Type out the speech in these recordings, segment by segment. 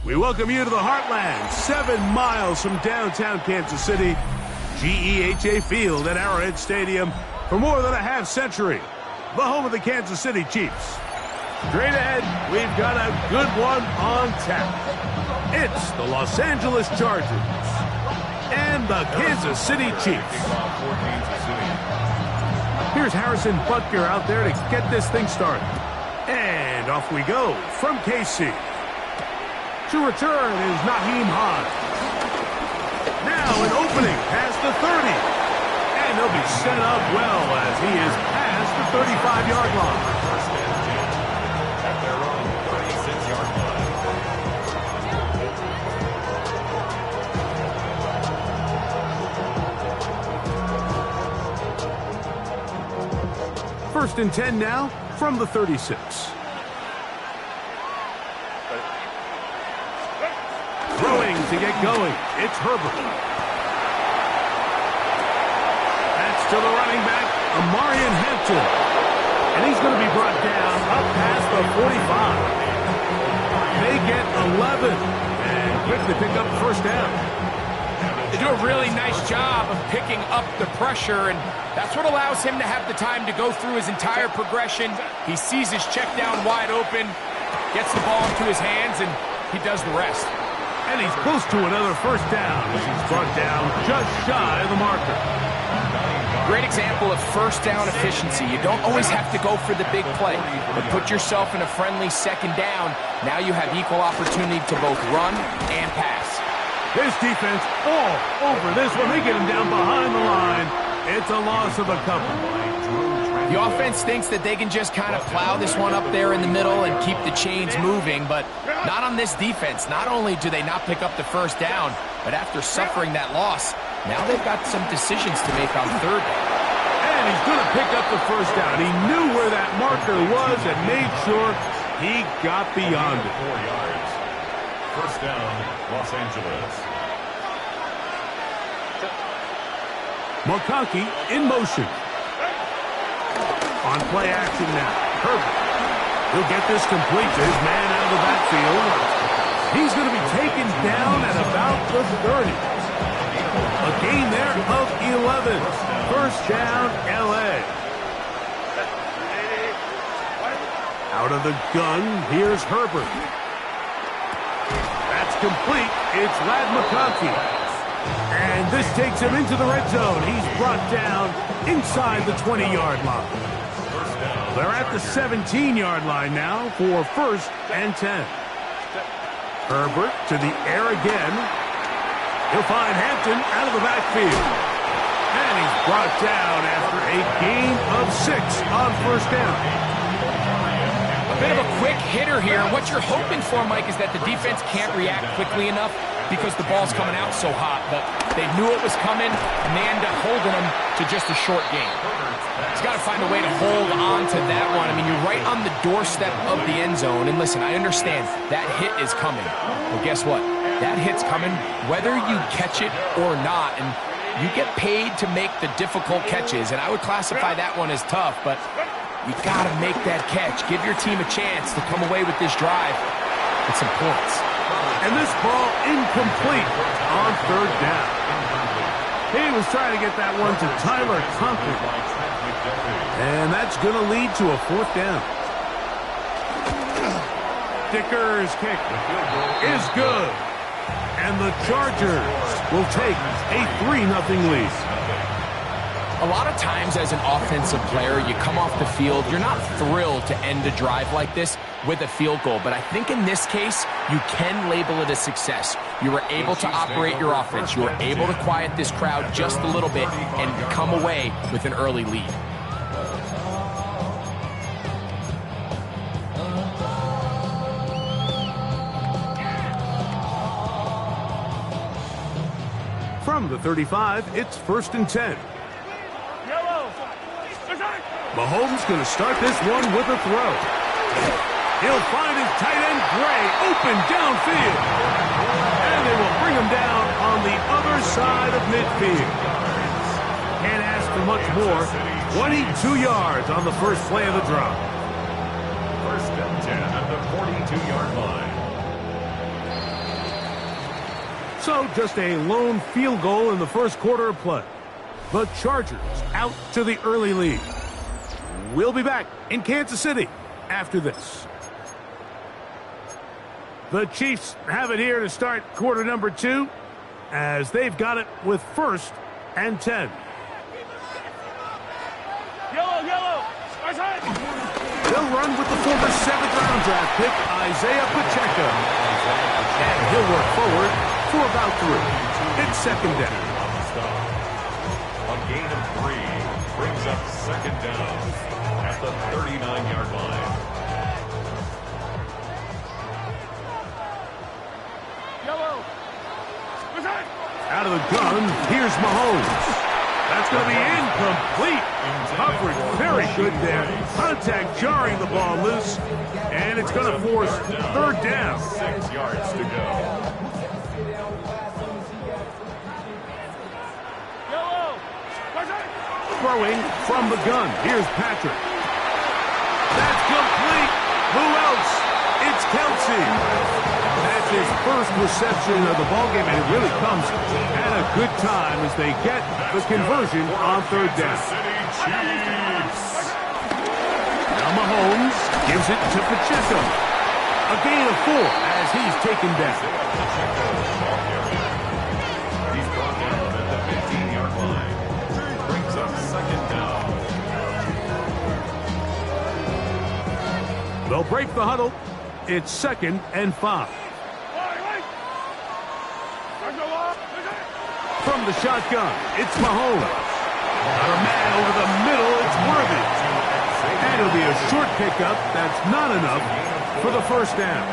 We welcome you to the Heartland, 7 miles from downtown Kansas City, GEHA Field at Arrowhead Stadium for more than a half century, the home of the Kansas City Chiefs. Straight ahead, we've got a good one on tap. It's the Los Angeles Chargers and the Kansas City Chiefs. Here's Harrison Butker out there to get this thing started. And off we go from KC. To return is Naheem Hines. Now an opening past the 30. And he'll be set up well as he is past the 35-yard line. First and 10 at their own 36-yard line. First and 10 now from the 36. Throwing to get going. It's Herbert. That's to the running back, Amarian Hampton. And he's going to be brought down up past the 45. They get 11 and quickly pick up first down. They do a really nice job of picking up the pressure, and that's what allows him to have the time to go through his entire progression. He sees his check down wide open, gets the ball into his hands, and he does the rest. And he's close to another first down as he's brought down just shy of the marker. Great example of first down efficiency. You don't always have to go for the big play, but put yourself in a friendly second down. Now you have equal opportunity to both run and pass. His defense all over this one. They get him down behind the line. It's a loss of a couple. The offense thinks that they can just kind of plow this one up there in the middle and keep the chains moving, but not on this defense. Not only do they not pick up the first down, but after suffering that loss, now they've got some decisions to make on third down. And he's going to pick up the first down. He knew where that marker was and made sure he got beyond it. 4 yards. First down, Los Angeles. McConkey in motion. On play action now. Herbert. He'll get this complete to his man out of the backfield. He's going to be taken down at about the 30. A gain there of 11. First down, L.A. Out of the gun, here's Herbert. That's complete. It's Ladd McConkey. And this takes him into the red zone. He's brought down inside the 20-yard line. They're at the 17-yard line now for first and 10. Herbert to the air again. He'll find Hampton out of the backfield. And he's brought down after a gain of 6 on first down. A bit of a quick hitter here. What you're hoping for, Mike, is that the defense can't react quickly enough because the ball's coming out so hot. But they knew it was coming, and they end up holding them to just a short gain. He's got to find a way to hold on to that one. I mean, you're right on the doorstep of the end zone. And listen, I understand that hit is coming. But guess what? That hit's coming whether you catch it or not. And you get paid to make the difficult catches. And I would classify that one as tough, but you got to make that catch. Give your team a chance to come away with this drive with some points. And this ball incomplete on third down. He was trying to get that one to Tyler Conklin. And that's going to lead to a fourth down. Dicker's kick is good. And the Chargers will take a 3-0 lead. A lot of times as an offensive player, you come off the field, you're not thrilled to end a drive like this with a field goal. But I think in this case, you can label it a success. You were able to operate your offense. You were able to quiet this crowd just a little bit and come away with an early lead. From the 35, it's first and 10. Mahomes going to start this one with a throw. He'll find his tight end, Gray, open downfield. And they will bring him down on the other side of midfield. Can't ask for much more. 22 yards on the first play of the drop. First and 10 at the 42-yard line. So just a lone field goal in the first quarter of play. The Chargers out to the early lead. We'll be back in Kansas City after this. The Chiefs have it here to start quarter number 2 as they've got it with first and 10. Yellow. They'll run with the former 7th-round draft pick, Isaiah Pacheco. And he'll work forward for about 3. It's second down. A gain of 3 brings up second down at the 39-yard line. Out of the gun, here's Mahomes. That's going to be incomplete. Coverage very good there. Contact jarring the ball loose. And it's going to force third down. 6 yards to go. Throwing from the gun. Here's Patrick. That's complete. Who else? It's Kelsey. That's his first reception of the ballgame, and it really comes at a good time as they get the conversion on third down. Now Mahomes gives it to Pacheco. A gain of 4 as he's taken down. He's brought down at the 15-yard line. Brings up second down. They'll break the huddle. It's 2nd and 5. From the shotgun, it's Mahomes. Got a man over the middle, it's Worthy. And it'll be a short pickup. That's not enough for the first down.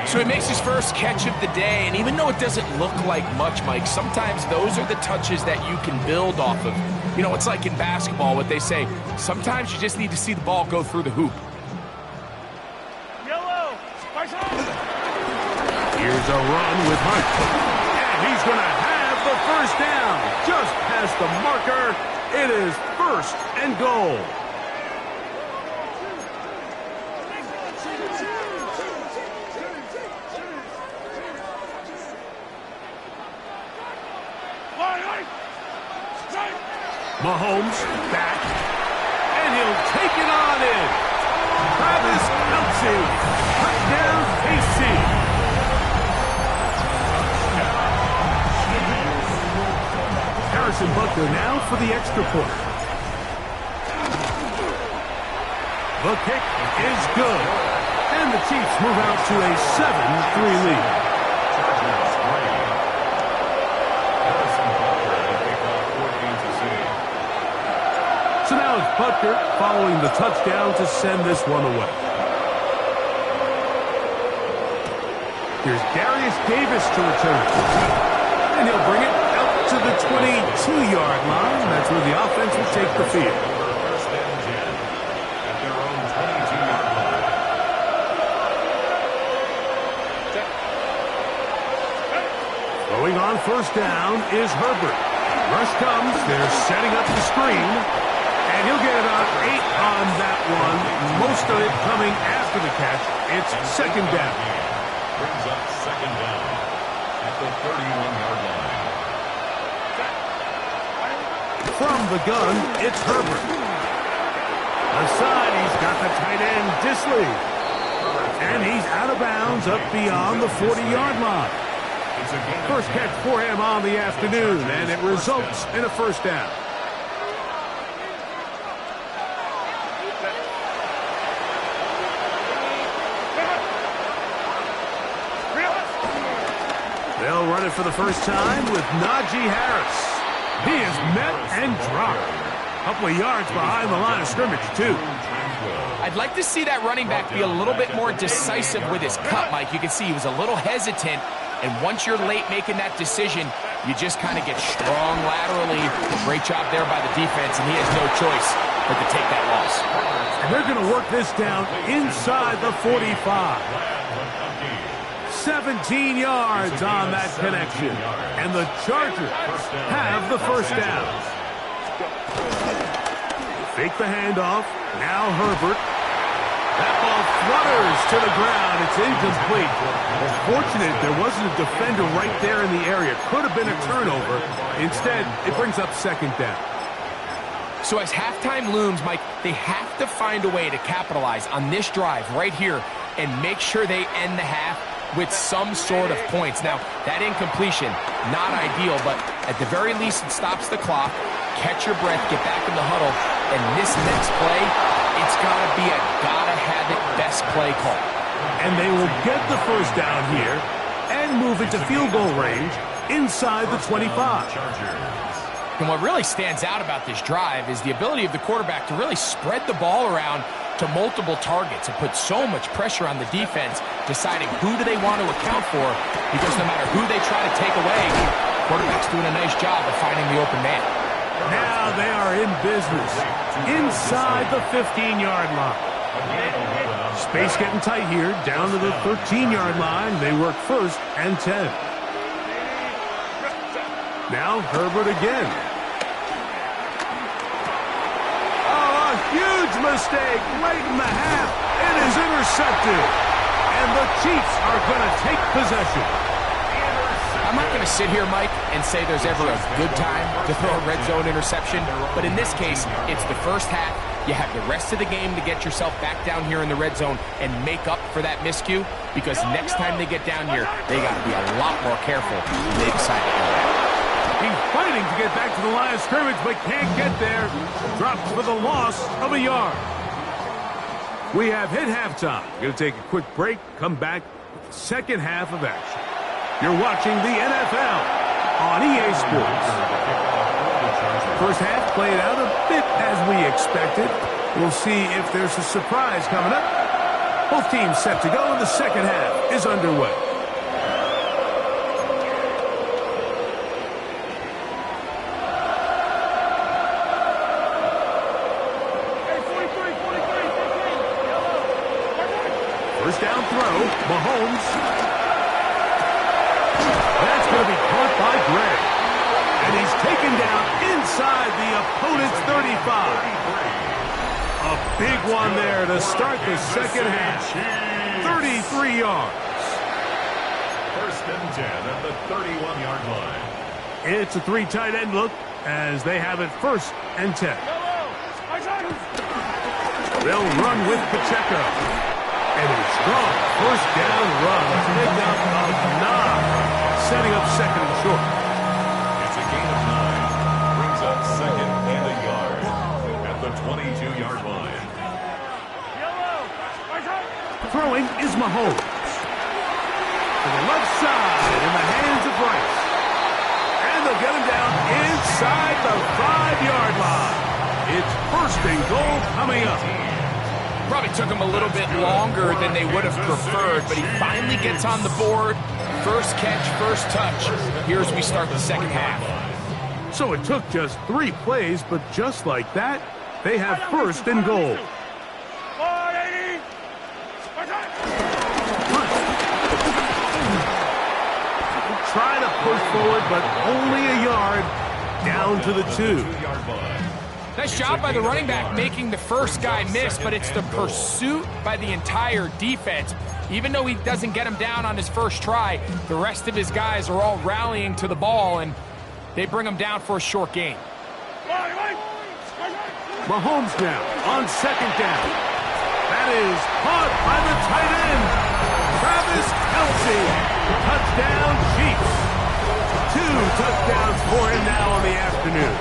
So he makes his first catch of the day, and even though it doesn't look like much, Mike, sometimes those are the touches that you can build off of. You know, it's like in basketball, what they say, sometimes you just need to see the ball go through the hoop. Here's a run with Hunt. And he's going to have the first down. Just past the marker. It is 1st and goal. Mahomes back. And he'll take it on in. Travis Kelsey. Touchdown, KC. Harrison Butker now for the extra point. The kick is good. And the Chiefs move out to a 7-3 lead. So now it's Butker following the touchdown to send this one away. Here's Darius Davis to return. And he'll bring it out to the 22-yard line. That's where the offense will take the field. First and 10 at their own 22-yard line. Going on first down is Herbert. Rush comes. They're setting up the screen. And he'll get about 8 on that one. Most of it coming after the catch. It's second down. Brings up second down at the 31-yard line. From the gun, it's Herbert. Aside, he's got the tight end, Disley. And he's out of bounds up beyond the 40-yard line. First catch for him on the afternoon, and it results in a first down. They'll run it for the first time with Najee Harris. He is met and dropped. A couple of yards behind the line of scrimmage, too. I'd like to see that running back be a little bit more decisive with his cut, Mike. You can see he was a little hesitant, and once you're late making that decision, you just kind of get strong laterally. Great job there by the defense, and he has no choice but to take that loss. And they're going to work this down inside the 45. 17 yards on that connection. And the Chargers have the first down. Fake the handoff. Now Herbert. That ball flutters to the ground. It's incomplete. Well, fortunate there wasn't a defender right there in the area. Could have been a turnover. Instead, it brings up second down. So as halftime looms, Mike, they have to find a way to capitalize on this drive right here and make sure they end the half with some sort of points. Now, that incompletion, not ideal, but at the very least, it stops the clock. Catch your breath, get back in the huddle, And this next play, it's got to be a gotta-have-it best play call. And they will get the first down here and move into field goal range inside the 25. And what really stands out about this drive is the ability of the quarterback to really spread the ball around to multiple targets and put so much pressure on the defense, deciding who do they want to account for, because no matter who they try to take away, quarterback's doing a nice job of finding the open man. Now they are in business inside the 15-yard line. Space getting tight here, down to the 13-yard line. They work first and 10. Now Herbert again. Oh, a huge mistake late in the half. It is intercepted. And the Chiefs are going to take possession. I'm not going to sit here, Mike, and say there's ever a good time to throw a red zone interception, but in this case, it's the first half. You have the rest of the game to get yourself back down here in the red zone and make up for that miscue, because next time they get down here, they got to be a lot more careful when they decide to go back. He's fighting to get back to the line of scrimmage, but can't get there. Drops for the loss of a yard. We have hit halftime. Going to take a quick break, come back with the second half of action. You're watching the NFL on EA Sports. First half played out a bit as we expected. We'll see if there's a surprise coming up. Both teams set to go, and the second half is underway. First down throw, Mahomes. That's going to be caught by Gray. And he's taken down inside the opponent's 35. A big one there to start the second half. 33 yards. First and 10 at the 31-yard line. It's a three tight end look as they have it first and 10. They'll run with Pacheco. And a strong first down run. Pick up of 9. Setting up second and short. It's a gain of 9. Brings up second and a yard at the 22-yard line. Throwing is Mahomes. To the left side in the hands of Rice. And they'll get him down inside the 5-yard line. It's first and goal coming up. Probably took him a little bit longer than they would have preferred, but he finally gets on the board. First catch, first touch. Here as we start the second half. So it took just 3 plays, but just like that, they have first and goal. Try to push forward, but only a yard down to the 2. Nice job by the running back making the first guy miss, but it's the pursuit by the entire defense. Even though he doesn't get him down on his first try, the rest of his guys are all rallying to the ball, and they bring him down for a short gain. Mahomes now on second down. That is caught by the tight end, Travis Kelce. Touchdown, Chiefs. 2 touchdowns for him now on the afternoon.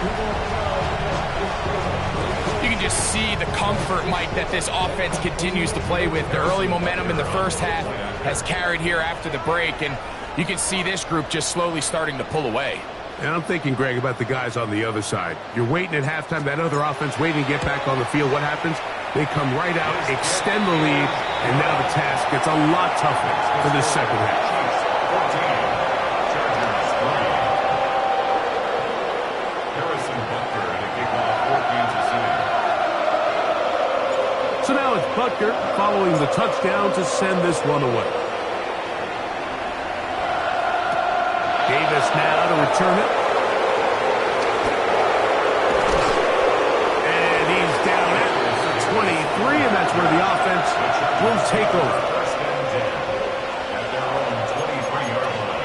You can just see the comfort, Mike, that this offense continues to play with. The early momentum in the first half has carried here after the break, and you can see this group just slowly starting to pull away. And I'm thinking, Greg, about the guys on the other side. You're waiting at halftime, that other offense waiting to get back on the field. What happens? They come right out, extend the lead, and now the task gets a lot tougher for this second half. So now it's Butker following the touchdown to send this one away. Davis now to return it. And he's down at 23, and that's where the offense will take over. First and 10 at their own 23-yard line.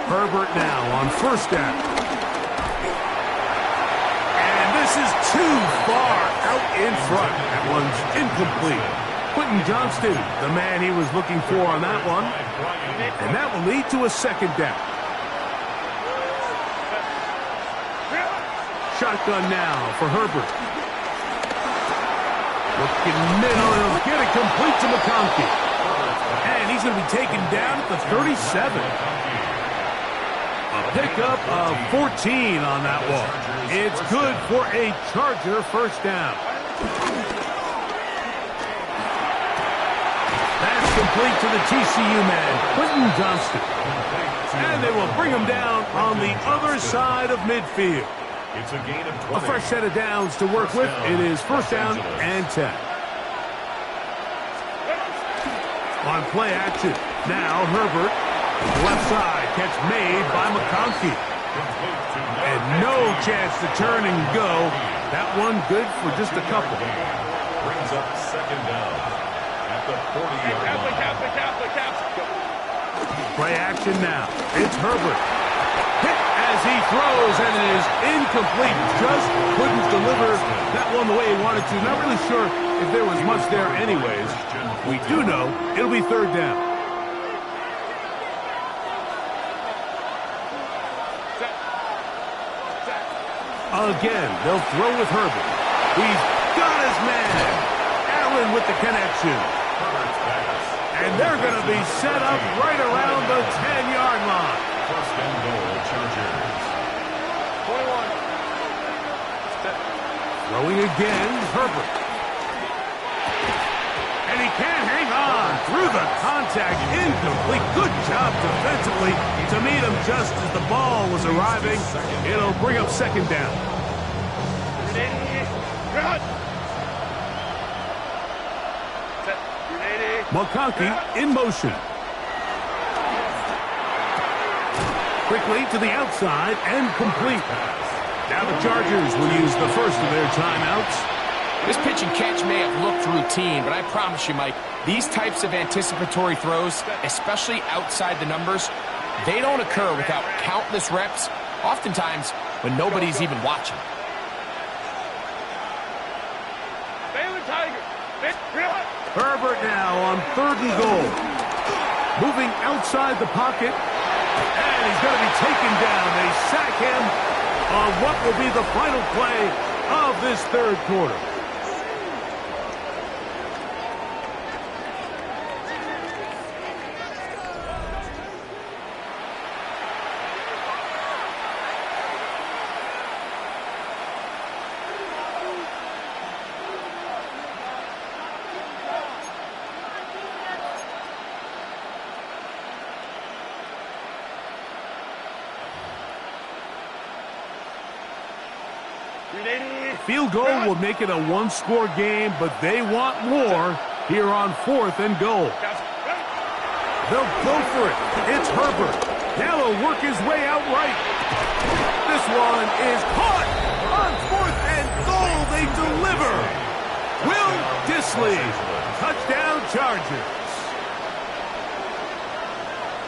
Herbert now on first down. And this is too far out in front. That one's incomplete. Quentin Johnston, the man he was looking for on that one. And that will lead to a second down. Shotgun now for Herbert. Looking middle, he'll get it complete to McConkey. And he's going to be taken down at the 37. A pickup of 14 on that one. It's good for a Charger first down. That's complete to the TCU man, Quentin Johnston. And they will bring him down on the other side of midfield. It's a gain of 20. A fresh set of downs to work with. It is first down and 10. On play action, now Herbert. Left side, catch made by McConkey. And no chance to turn and go. That one good for just a couple. Brings up second down at the 40-yard line. Play action now. It's Herbert. Hit as he throws, and it is incomplete. Just couldn't deliver that one the way he wanted to. Not really sure if there was much there anyways. We do know it'll be third down. Again, they'll throw with Herbert. He's got his man. Allen with the connection. And they're going to be set up right around the 10-yard line. First and goal, Chargers. 21. Throwing again, Herbert. And he can't hang on through the contact. Incomplete. Good job defensively to meet him just as the ball was arriving. It'll bring up second down. McConkey in motion. Quickly to the outside and complete. Now the Chargers will use the first of their timeouts. This pitch and catch may have looked routine, but I promise you, Mike, these types of anticipatory throws, especially outside the numbers, they don't occur without countless reps, oftentimes when nobody's even watching. Herbert now on third and goal. Moving outside the pocket. And he's going to be taken down. They sack him on what will be the final play of this third quarter. Field goal will make it a one-score game, but they want more here on fourth and goal. They'll go for it. It's Herbert. Now he'll work his way out right. This one is caught on fourth and goal. They deliver. Will Dissly. Touchdown Chargers.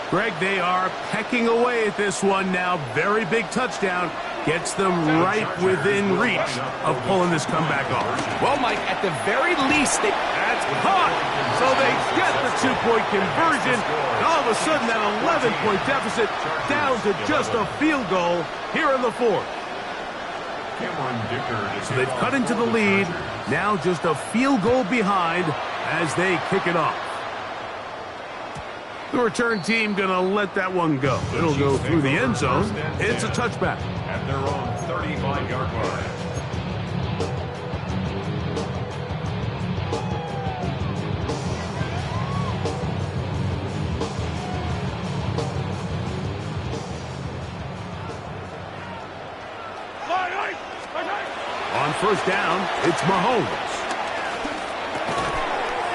Greg, they are pecking away at this one now. Very big touchdown. Gets them right within reach of pulling this comeback off. Well, Mike, at the very least, that's caught. So they get the two-point conversion. And all of a sudden, that 11-point deficit down to just a field goal here in the fourth. So they've cut into the lead. Now just a field goal behind as they kick it off. The return team going to let that one go. It'll go through the end zone. It's a touchback. At their own 35-yard line. On first down, it's Mahomes.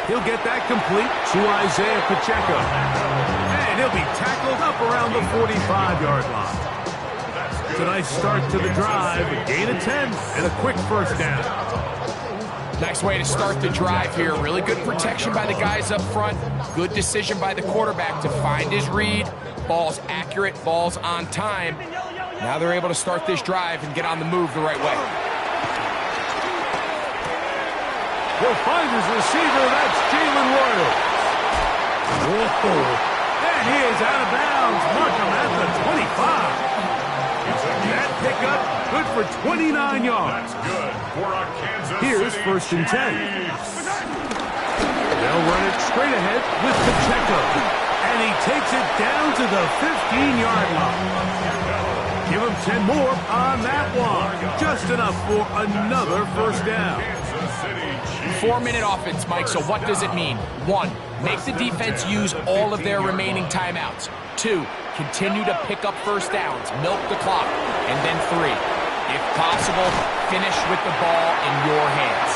He'll get that complete to Isaiah Pacheco. And he'll be tackled up around the 45-yard line. It's a nice start to the drive. A gain of 10 and a quick first down. Nice way to start the drive here. Really good protection by the guys up front. Good decision by the quarterback to find his read, Ball's accurate, ball's on time. Now they're able to start this drive and get on the move the right way. He'll find his receiver. That's Jalen Royal. And he is out of bounds. Mark him at the 25. That pickup, good for 29 yards. That's good for a Kansas Here's City 1st and 10. Chiefs. They'll run it straight ahead with Pacheco. And he takes it down to the 15-yard line. Give him 10 more on that one. Just enough for another 1st down. 4-minute offense, Mike, so what does it mean? 1, make the defense use all of their remaining timeouts. 2, continue to pick up 1st downs, milk the clock. And then 3, if possible, finish with the ball in your hands.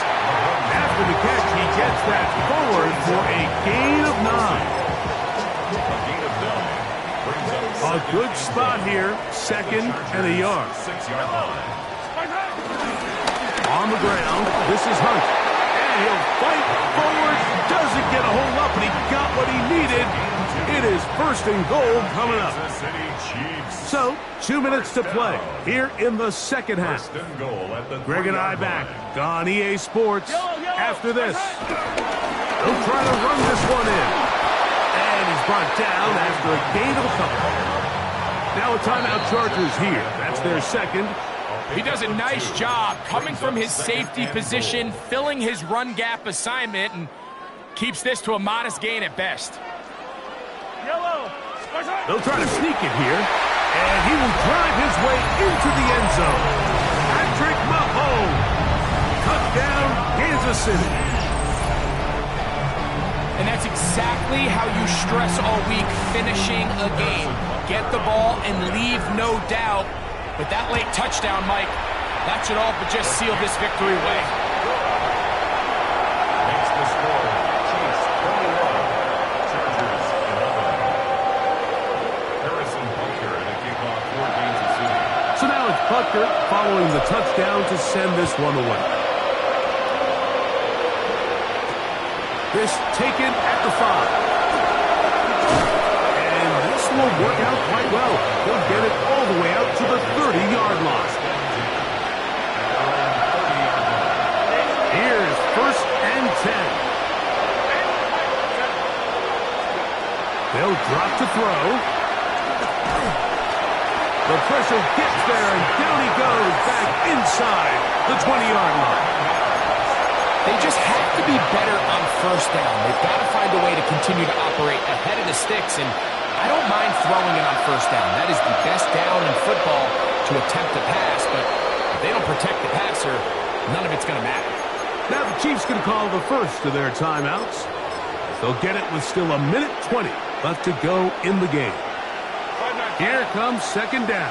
After the catch, he gets that forward for a gain of 9. A good spot here, 2nd and a yard. 6-yard line. On the ground, this is Hunt. And he'll fight forward, doesn't get a hold up, and he got what he needed. It is 1st and goal coming up. Kansas City Chiefs. So, 2 minutes to play here in the 2nd half. 1st and goal at the Greg and I 3-yard back line. on EA Sports after this. They'll try to run this one in. And he's brought down after a gain of a couple. Now a timeout Chargers here. That's their 2nd. He does a nice job coming from his safety position, filling his run gap assignment, and keeps this to a modest gain at best. They'll try to sneak it here. And he will drive his way into the end zone. Patrick Mahomes. Touchdown, Kansas City. And that's exactly how you stress all week, finishing a game. Get the ball and leave no doubt. But that late touchdown, Mike, that should all but just seal this victory away. Makes the score. Chiefs 21, Chargers 11. Harrison Butker at a kickoff for Kansas City. So now it's Butker following the touchdown to send this one away. This taken at the 5. And this will work out quite well. He'll get it all the way out to the 30-yard line. Here's 1st and 10. They'll drop to throw. The pressure gets there, and down he goes back inside the 20-yard line. They just have to be better on 1st down. They've got to find a way to continue to operate ahead of the sticks, and I don't mind throwing it on 1st down. That is the best down in football to attempt to pass, but if they don't protect the passer, none of it's going to matter. Now the Chiefs can call the first of their timeouts. They'll get it with still 1:20 left to go in the game. Here comes 2nd down.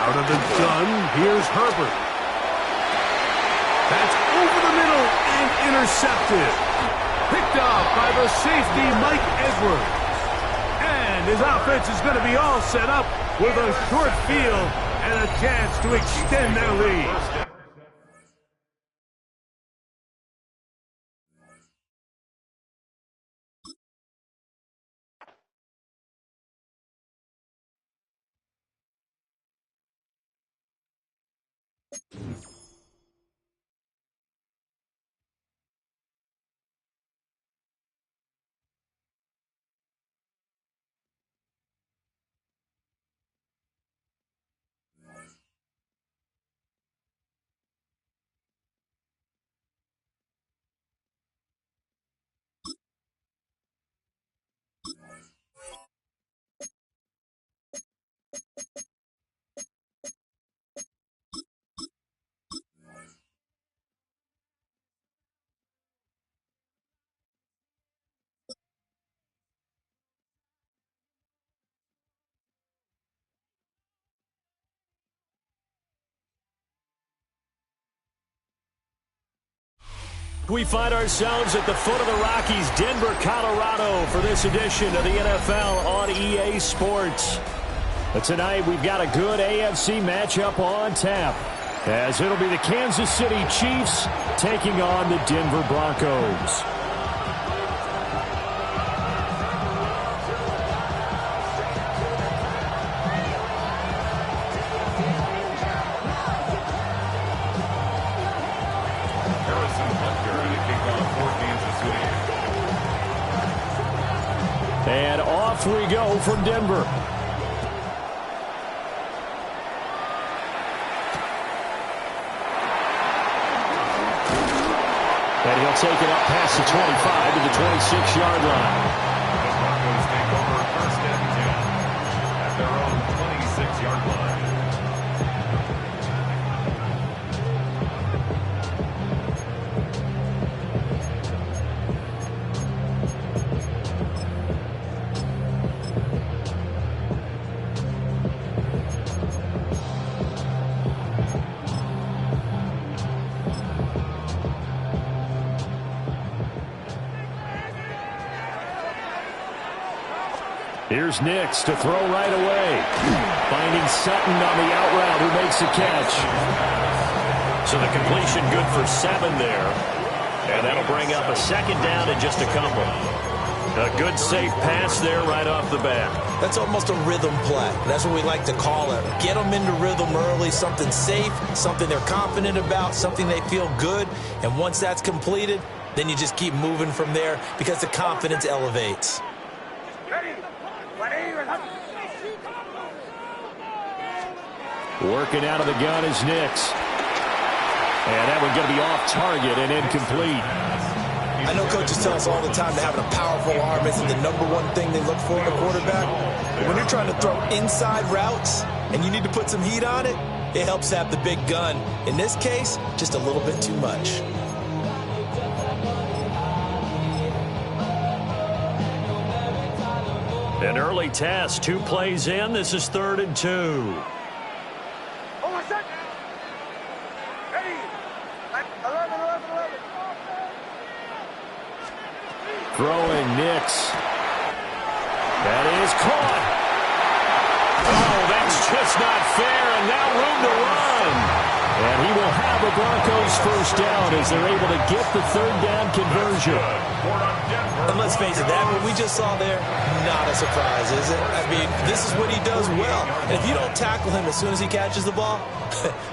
Out of the gun, here's Herbert. That's over the middle and intercepted. Picked off by the safety, Mike Edwards. And his offense is going to be all set up with a short field and a chance to extend their lead. We find ourselves at the foot of the Rockies, Denver, Colorado, for this edition of the NFL on EA Sports. But tonight we've got a good AFC matchup on tap, as it'll be the Kansas City Chiefs taking on the Denver Broncos. Jason Hunter to kick off for Kansas City. And off we go from Denver. And he'll take it up past the 25 to the 26-yard line. The Broncos take over first and 10 at their own 26-yard line. Here's Nix to throw right away. Finding Sutton on the out route who makes the catch. So the completion good for 7 there. And that'll bring up a second down and just a couple. A good safe pass there right off the bat. That's almost a rhythm play. That's what we like to call it. Get them into rhythm early, something safe, something they're confident about, something they feel good. And once that's completed, then you just keep moving from there because the confidence elevates. Working out of the gun is Nix. And that one's going to be off target and incomplete. I know coaches tell us all the time that having a powerful arm isn't the #1 thing they look for in a quarterback. But when you're trying to throw inside routes and you need to put some heat on it, it helps to have the big gun. In this case, just a little bit too much. An early test, 2 plays in. This is 3rd and 2. Throwing Nix. That is caught. Oh, that's just not fair, and now room to run. And he will have a Broncos first down as they're able to get the 3rd down conversion. And let's face it, that what we just saw there, not a surprise, is it? I mean, this is what he does well. And if you don't tackle him as soon as he catches the ball,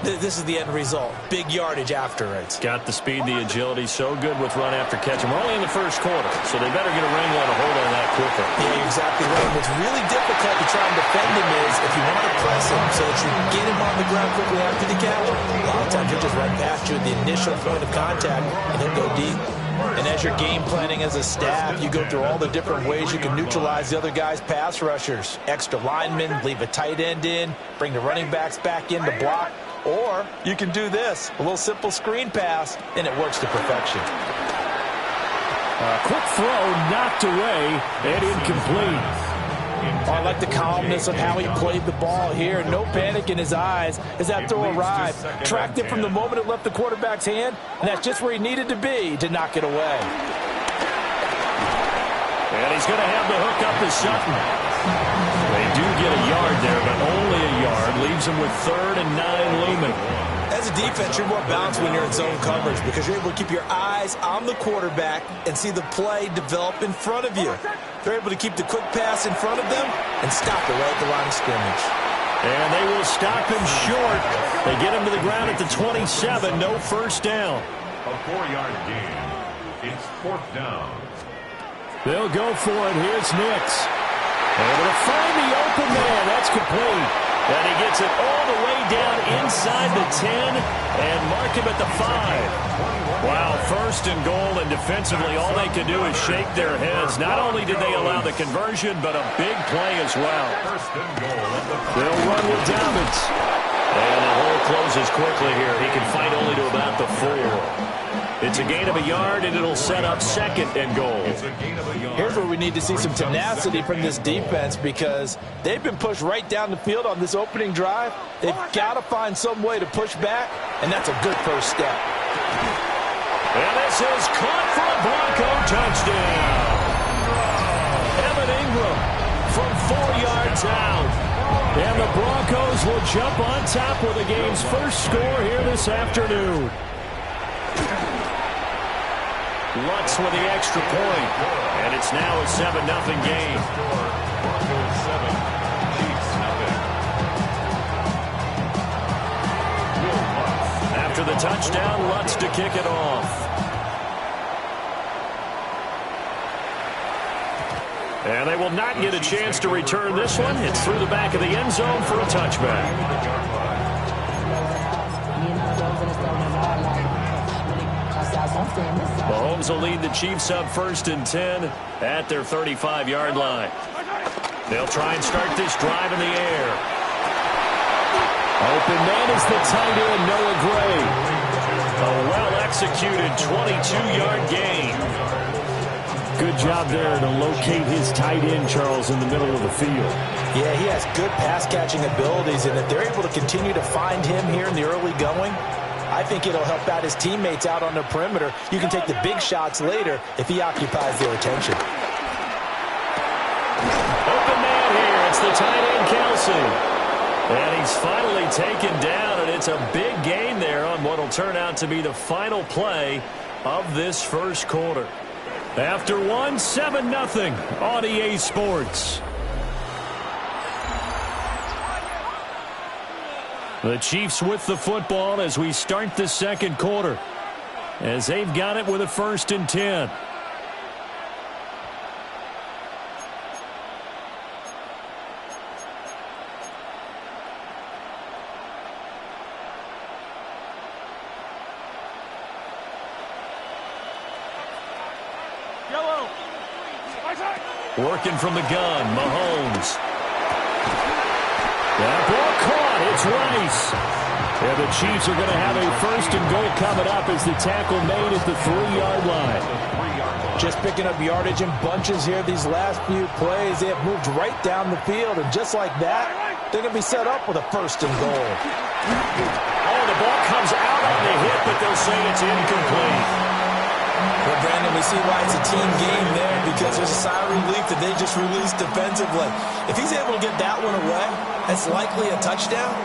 this is the end result. Big yardage after it. Got the speed, the agility, so good with run after catch. And we're only in the first quarter, so they better get a wrangle and a hold on that quicker. Yeah, you're exactly right. What's really difficult to try and defend him is if you want to press him so that you get him on the ground quickly after the catch, a lot of times he'll just run past you at the initial point of contact, and he'll go deep. And as you're game planning as a staff, you go through all the different ways you can neutralize the other guy's pass rushers. Extra linemen, leave a tight end in, bring the running backs back in to block. Or you can do this, a little simple screen pass, and it works to perfection. A quick throw knocked away and incomplete. Oh, I like the calmness of how he played the ball here. No panic in his eyes as that throw arrived. Tracked it from the moment it left the quarterback's hand, and that's just where he needed to be to knock it away. And he's going to have the hook up to Sutton. They do get a yard there, but only a yard. Leaves them with 3rd and 9 looming. As a defense, you're more balanced when you're in zone coverage because you're able to keep your eyes on the quarterback and see the play develop in front of you. They're able to keep the quick pass in front of them and stop it right at the line of scrimmage. And they will stop him short. They get him to the ground at the 27. No first down. A 4-yard gain. It's 4th down. They'll go for it. Here's Nix. Able to find the open man. That's complete. And he gets it all the way down inside the 10 and mark him at the 5. Wow, 1st and goal, and defensively all they can do is shake their heads. Not only did they allow the conversion, but a big play as well. 1st and goal. They'll run with Dobbins. And the hole closes quickly here. He can fight only to about the 4. It's a gain of a yard, and it'll set up 2nd and goal. Here's where we need to see some tenacity from this defense because they've been pushed right down the field on this opening drive. They've got to find some way to push back, and that's a good first step. And this is caught for a Bronco touchdown. Evan Ingram from 4 yards out. And the Broncos will jump on top with the game's first score here this afternoon. Lutz with the extra point. And it's now a 7-0 game. Broncos 7, Chiefs 0. After the touchdown, Lutz to kick it off. And they will not get a chance to return this one. It's through the back of the end zone for a touchback. Mahomes will lead the Chiefs up 1st and 10 at their 35-yard line. They'll try and start this drive in the air. Open man is the tight end, Noah Gray. A well-executed 22-yard gain. Good job there to locate his tight end, Charles, in the middle of the field. Yeah, he has good pass-catching abilities, and if they're able to continue to find him here in the early going, I think it'll help out his teammates out on the perimeter. You can take the big shots later if he occupies their attention. Open man here. It's the tight end, Kelsey. And he's finally taken down, and it's a big gain there on what will turn out to be the final play of this first quarter. After one, 7-0 on EA Sports. The Chiefs with the football as we start the second quarter, as they've got it with a 1st and 10. Working from the gun, Mahomes. That ball caught. It's Rice. And the Chiefs are going to have a 1st and goal coming up as the tackle made at the 3-yard line. Just picking up yardage in bunches here these last few plays. They have moved right down the field, and just like that, they're going to be set up with a 1st and goal. Oh, the ball comes out on the hit, but they'll say it's incomplete. Well, Brandon, we see why it's a team game there, because there's a sigh of relief that they just released defensively. If he's able to get that one away, that's likely a touchdown.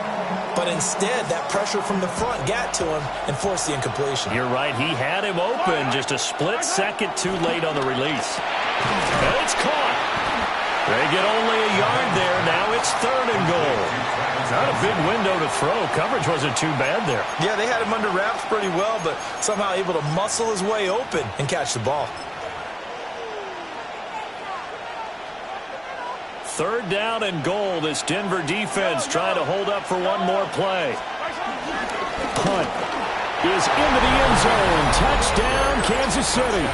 But instead, that pressure from the front got to him and forced the incompletion. You're right. He had him open just a split second too late on the release. And it's caught. They get only a yard there. Now it's 3rd and goal. Not a big window to throw. Coverage wasn't too bad there. Yeah, they had him under wraps pretty well, but somehow able to muscle his way open and catch the ball. 3rd down and goal. This Denver defense trying to hold up for one more play. Punt is into the end zone. Touchdown, Kansas City.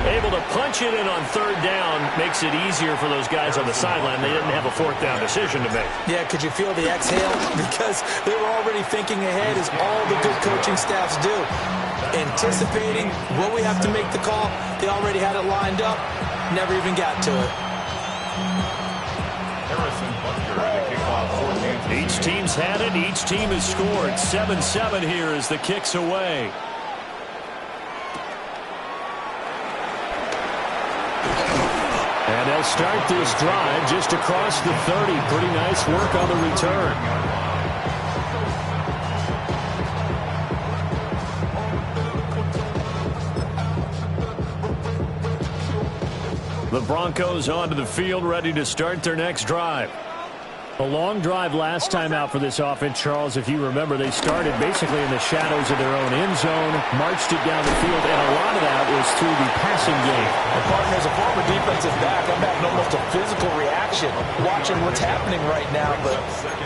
Able to punch it in on 3rd down makes it easier for those guys on the sideline. They didn't have a 4th down decision to make. Yeah, could you feel the exhale? Because they were already thinking ahead, as all the good coaching staffs do. Anticipating, will we have to make the call? They already had it lined up. Never even got to it. Each team's had it. Each team has scored. 7-7 here as the kick's away. And they'll start this drive just across the 30. Pretty nice work on the return. The Broncos onto the field, ready to start their next drive. A long drive last time out for this offense, Charles. If you remember, they started basically in the shadows of their own end zone, marched it down the field, and a lot of that was through the passing game. And partner, as a former defensive back, I'm having almost a physical reaction watching what's happening right now. But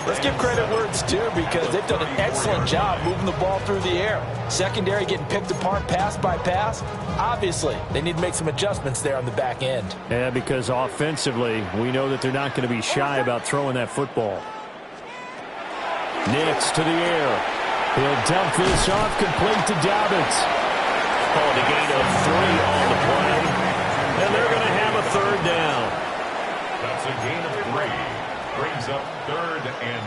let's give credit where it's due, because they've done an excellent job moving the ball through the air. Secondary getting picked apart pass by pass. Obviously, they need to make some adjustments there on the back end. Yeah, because offensively, we know that they're not going to be shy about throwing that football. Nix to the air. He'll dump this off, complete to Dobbins. Oh, the gain of 3 on the play. And they're going to have a 3rd down. That's a gain of 3. Brings up 3rd and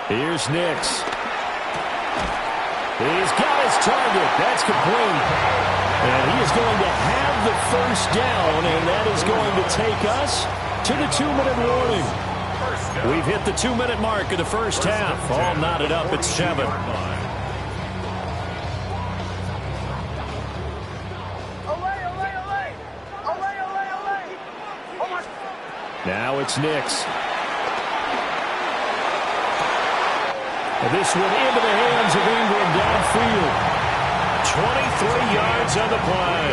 3. Here's Nix. He's got his target. That's complete. And he is going to have the 1st down, and that is going to take us to the 2-minute warning. We've hit the 2-minute mark of the first half. All knotted up at 7. Now it's Nix. This one into the hands of Ingram downfield. 23 yards on the play.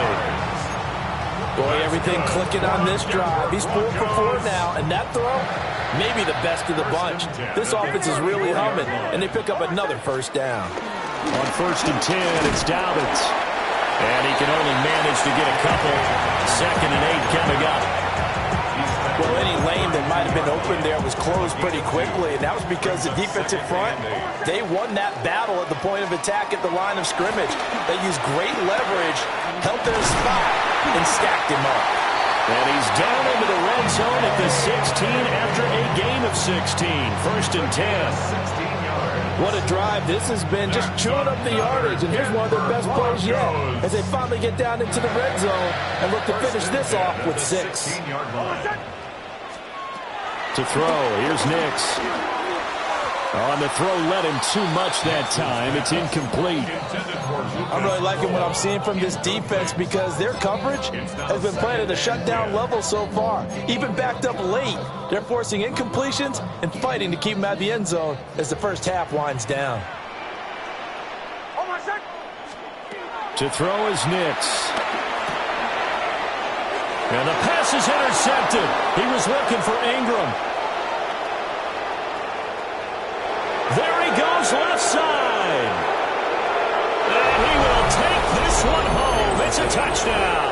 Boy, everything clicking on this drive. He's 4 for 4 now, and that throw, maybe the best of the bunch. This offense is really humming, and they pick up another first down. On 1st and 10, it's Dobbins. And he can only manage to get a couple. 2nd and 8 coming up. Well, any lane that might have been open there was closed pretty quickly, and that was because the defensive front, they won that battle at the point of attack at the line of scrimmage. They used great leverage, held their spot, and stacked him up. And he's down into the red zone at the 16 after a gain of 16. 1st and 10. What a drive this has been, just chewing up the yardage, and here's one of their best plays yet as they finally get down into the red zone and look to finish this off with 6. To throw, here's Nix. On the throw, let him too much that time. It's incomplete. I'm really liking what I'm seeing from this defense because their coverage has been playing at a shutdown level so far. Even backed up late, they're forcing incompletions and fighting to keep them at the end zone as the first half winds down. To throw is Nix. And the pass is intercepted. He was looking for Ingram. There he goes, left side. And he will take this one home. It's a touchdown.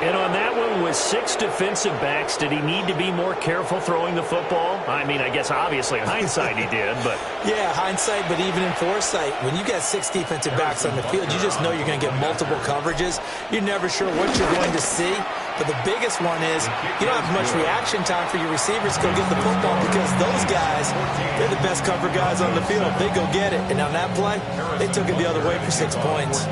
And on that one, with 6 defensive backs, did he need to be more careful throwing the football? I mean, I guess obviously in hindsight he did, but... Yeah, hindsight, but even in foresight, when you got 6 defensive backs on the field, you just know you're going to get multiple coverages. You're never sure what you're going to see. But the biggest one is you don't have much reaction time for your receivers to go get the football because those guys, they're the best cover guys on the field. They go get it. And on that play, they took it the other way for 6 points.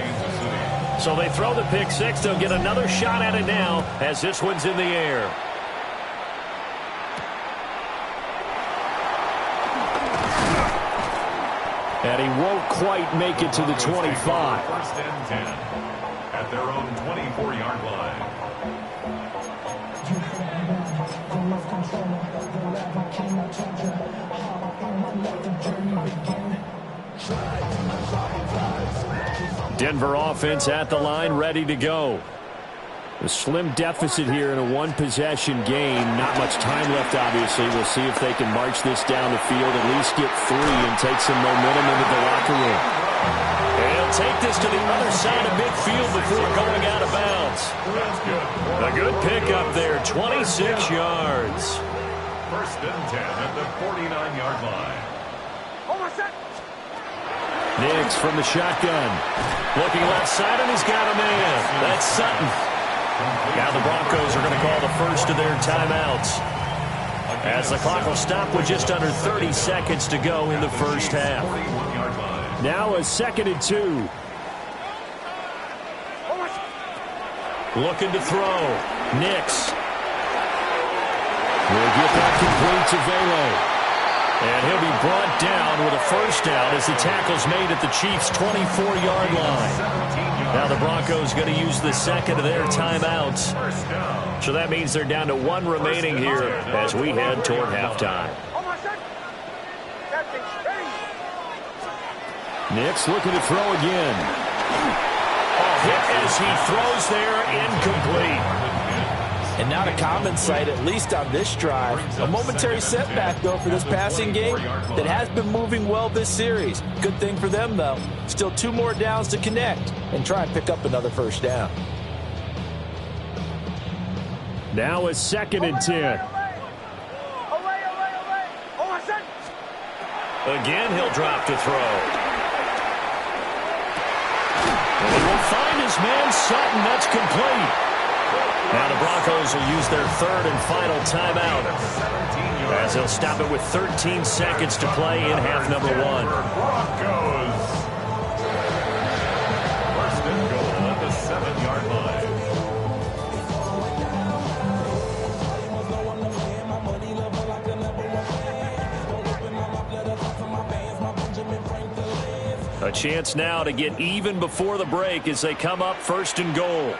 So they throw the pick 6. They'll get another shot at it now as this one's in the air. And he won't quite make it to the 25. 1st and 10 at their own 24-yard line. Denver offense at the line, ready to go. A slim deficit here in a one-possession game. Not much time left, obviously. We'll see if they can march this down the field, at least get 3 and take some momentum into the locker room. And he'll take this to the other side of midfield before going out of bounds. A good pickup there, 26 yards. 1st and 10 at the 49-yard line. Nix from the shotgun. Looking left side, and he's got a man. That's Sutton. Now the Broncos are going to call the first of their timeouts, as the clock will stop with just under 30 seconds to go in the first half. Now a 2nd and 2. Looking to throw. Nix. Will get that complete to Velo. And he'll be brought down with a first down as the tackle's made at the Chiefs' 24-yard line. Now the Broncos going to use the 2nd of their timeouts. So that means they're down to 1 remaining here as we head toward halftime. Nix looking to throw again. Hit as he throws there, incomplete. And not a common sight, at least on this drive. A momentary setback, though, for this passing game that has been moving well this series. Good thing for them, though. Still 2 more downs to connect and try and pick up another first down. Now a 2nd and 10. Again, he'll drop to throw. And he will find his man, Sutton. That's complete. Now the Broncos will use their 3rd and final timeout, as they'll stop it with 13 seconds to play in half number 1. Broncos. 1st and goal at the 7-yard line. A chance now to get even before the break as they come up 1st and goal.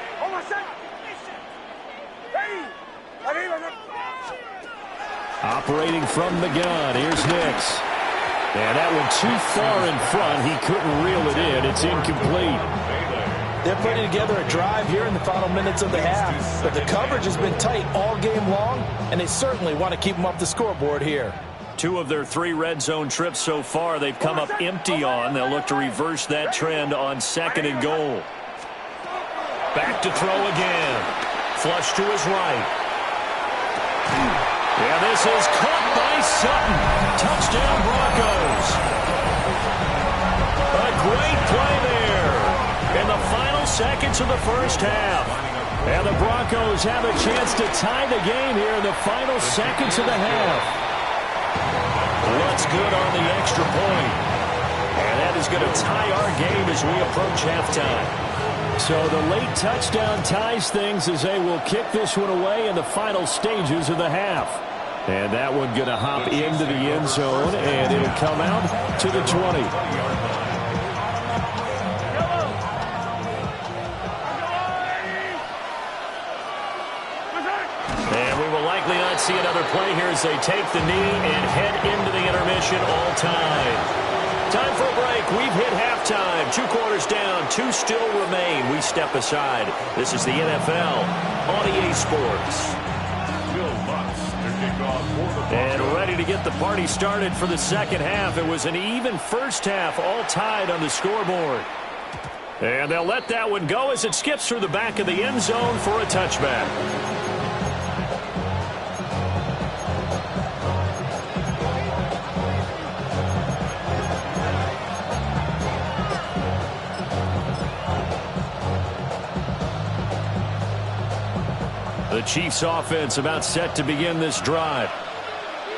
Operating from the gun, here's Nix. And that one too far in front. He couldn't reel it in. It's incomplete. They're putting together a drive here in the final minutes of the half. But the coverage has been tight all game long, and they certainly want to keep them up the scoreboard here. 2 of their 3 red zone trips so far they've come up empty on. They'll look to reverse that trend on 2nd and goal. Back to throw again. Flush to his right. Yeah, this is caught by Sutton. Touchdown Broncos. A great play there in the final seconds of the first half. And the Broncos have a chance to tie the game here in the final seconds of the half. What's good on the extra point? And that is going to tie our game as we approach halftime. So the late touchdown ties things as they will kick this one away in the final stages of the half. And that one going to hop into the end zone, and it'll come out to the 20. And we will likely not see another play here as they take the knee and head into the intermission all time. Time for a break. We've hit halftime. 2 quarters down. 2 still remain. We step aside. This is the NFL on EA Sports. And ready to get the party started for the second half. It was an even first half, all tied on the scoreboard. And they'll let that one go as it skips through the back of the end zone for a touchback. The Chiefs offense about set to begin this drive.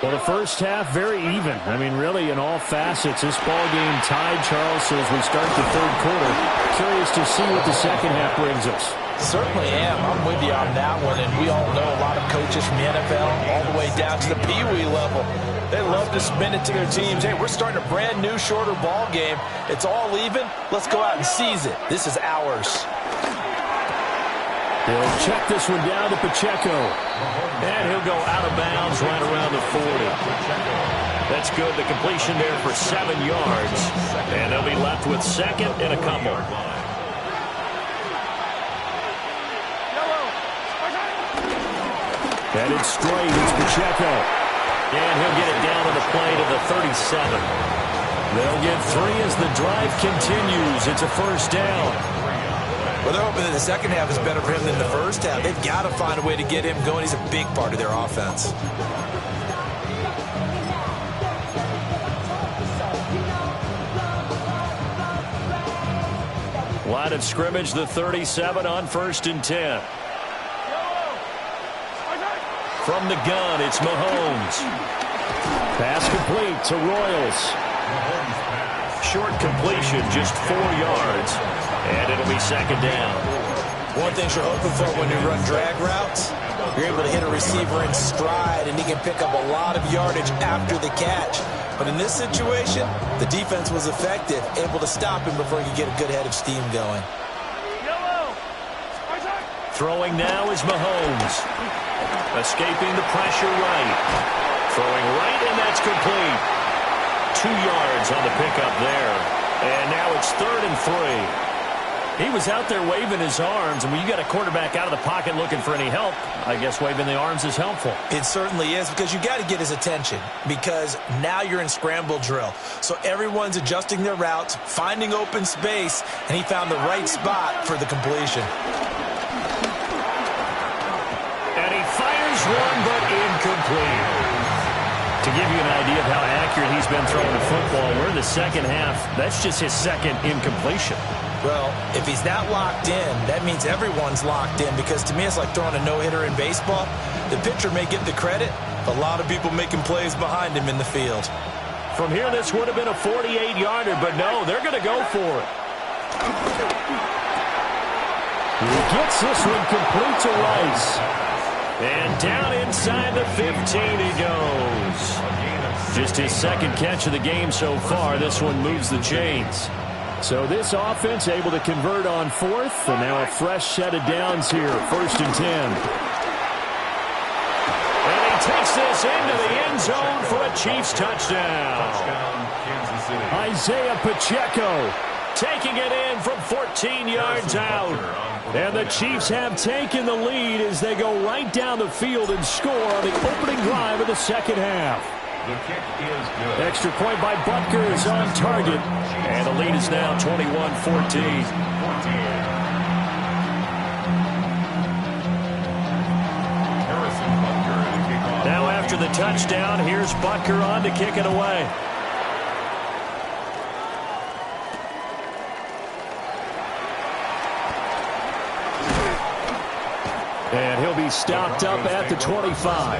Well, the first half very even. I mean, really in all facets. This ball game tied, Charles, so as we start the third quarter. Curious to see what the second half brings us. Certainly am. I'm with you on that one. And we all know a lot of coaches from the NFL all the way down to the Pee-wee level. They love to spin it to their teams. Hey, we're starting a brand new, shorter ball game. It's all even. Let's go out and seize it. This is ours. He'll check this one down to Pacheco. And he'll go out of bounds right around the 40. That's good. The completion there for 7 yards. And they'll be left with 2nd and a couple. Headed straight. It's Pacheco. And he'll get it down on the play to the 37. They'll get 3 as the drive continues. It's a first down. Well, they're hoping that the second half is better for him than the first half. They've got to find a way to get him going. He's a big part of their offense. Line of scrimmage, the 37 on 1st and 10. From the gun, it's Mahomes. Pass complete to Royals. Short completion, just 4 yards. And it'll be 2nd down. One thing you're hoping for when you run drag routes, you're able to hit a receiver in stride, and he can pick up a lot of yardage after the catch. But in this situation, the defense was effective, able to stop him before he could get a good head of steam going. Throwing now is Mahomes. Escaping the pressure right. Throwing right, and that's complete. 2 yards on the pickup there. And now it's 3rd and 3. He was out there waving his arms, and when you got a quarterback out of the pocket looking for any help, I guess waving the arms is helpful. It certainly is, because you got to get his attention, because now you're in scramble drill. So everyone's adjusting their routes, finding open space, and he found the right spot for the completion. And he fires one, but incomplete. To give you an idea of how accurate he's been throwing the football, we're in the second half. That's just his 2nd incompletion. Well, if he's that locked in, that means everyone's locked in, because to me it's like throwing a no-hitter in baseball. The pitcher may get the credit, a lot of people making plays behind him in the field. From here, this would have been a 48-yarder, but no, they're going to go for it. He gets this one complete to Rice. And down inside the 15 he goes. Just his 2nd catch of the game so far. This one moves the chains. So this offense able to convert on 4th, and now a fresh set of downs here, 1st and 10. And he takes this into the end zone for a Chiefs touchdown. Isaiah Pacheco taking it in from 14 yards out. And the Chiefs have taken the lead as they go right down the field and score on the opening drive of the second half. The kick is good. Extra point by Butker is on target. And the lead is now 21-14. Now after the touchdown, here's Butker on to kick it away. And he'll be stopped up at the 25.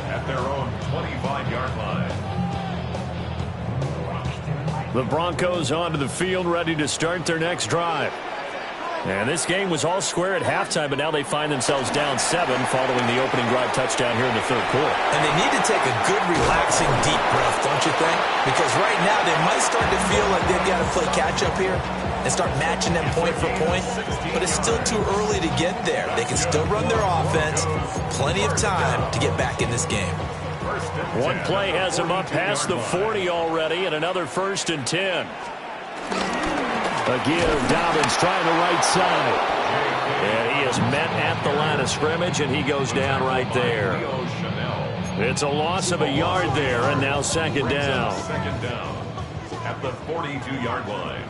At their own 25-yard line. The Broncos onto the field, ready to start their next drive. And this game was all square at halftime, but now they find themselves down 7 following the opening drive touchdown here in the third quarter. And they need to take a good, relaxing, deep breath, don't you think? Because right now they might start to feel like they've got to play catch-up here and start matching them point for point. But it's still too early to get there. They can still run their offense. Plenty of time to get back in this game. One play has them up past the 40 already, and another 1st and 10. A give, Dobbins trying the right side. And he is met at the line of scrimmage, and he goes down right there. It's a loss of a yard there, and now second down. Second down at the 42-yard line.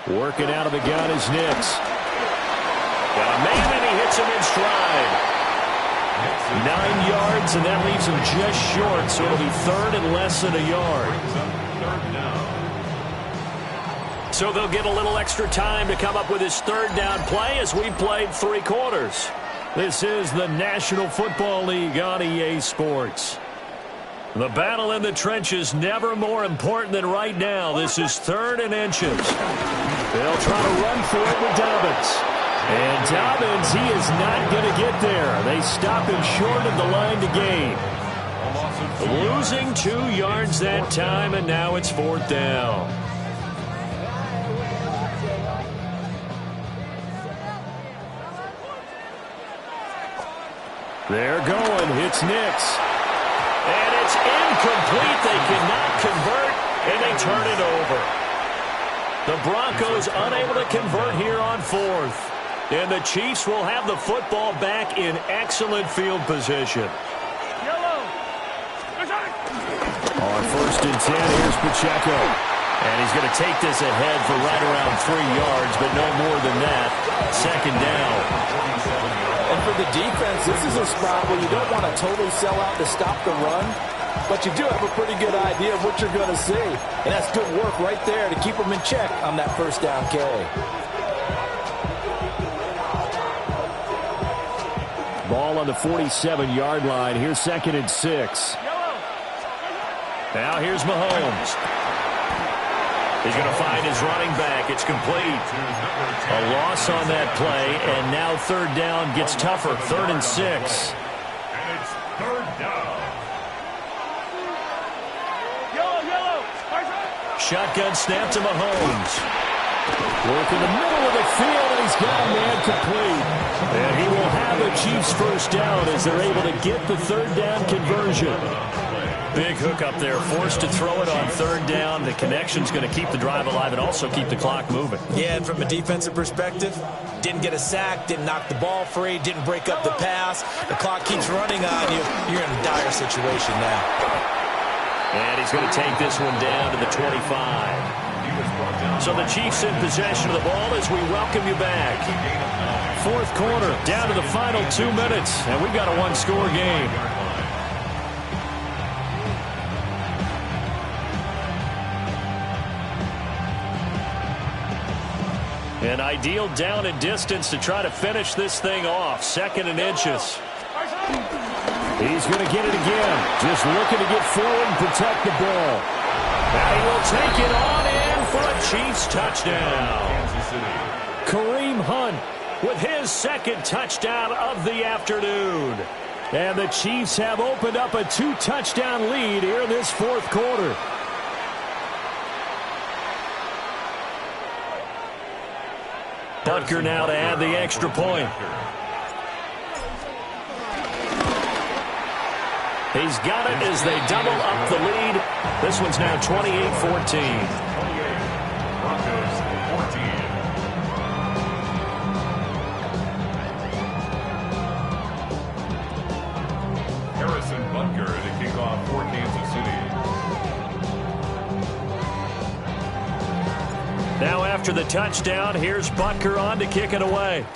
Working out of the gun is Nix. Got a man, and he hits him in stride. 9 yards, and that leaves him just short, so it'll be 3rd and less than a yard. So they'll get a little extra time to come up with his 3rd down play as we played 3 quarters. This is the National Football League on EA Sports. The battle in the trenches never more important than right now. This is 3rd and inches. They'll try to run for it with Dobbins. And Dobbins, he is not going to get there. They stop him short of the line to gain. Losing 2 yards that time, and now it's 4th down. They're going. It's Nix. And it's incomplete. They cannot convert, and they turn it over. The Broncos unable to convert here on 4th. And the Chiefs will have the football back in excellent field position. On 1st and 10, here's Pacheco. And he's going to take this ahead for right around 3 yards, but no more than that. Second down. And for the defense, this is a spot where you don't want to totally sell out to stop the run, but you do have a pretty good idea of what you're going to see. And that's good work right there to keep them in check on that 1st down carry. Ball on the 47-yard line. Here's 2nd and 6. Now here's Mahomes. He's going to find his running back. It's complete. A loss on that play, and now 3rd down gets tougher. 3rd and 6. And it's 3rd down. Shotgun snap to Mahomes. Work in the middle of the field, and he's got a man complete. And he will have the Chiefs 1st down as they're able to get the 3rd down conversion. Big hook up there, forced to throw it on 3rd down. The connection's going to keep the drive alive and also keep the clock moving. Yeah, and from a defensive perspective, didn't get a sack, didn't knock the ball free, didn't break up the pass. The clock keeps running on you. You're in a dire situation now. And he's going to take this one down to the 25. So the Chiefs in possession of the ball as we welcome you back. 4th quarter, down to the final 2 minutes, and we've got a 1-score game. An ideal down and distance to try to finish this thing off. 2nd and inches. He's going to get it again. Just looking to get forward and protect the ball. Now he will take it on in for a Chiefs touchdown. Kareem Hunt with his 2nd touchdown of the afternoon. And the Chiefs have opened up a 2-touchdown lead here in this 4th quarter. Butker now to add the extra point. He's got it as they double up the lead. This one's now 28-14. Broncos 14. Harrison Butker to kick off for Kansas City. Now after the touchdown, here's Butker on to kick it away.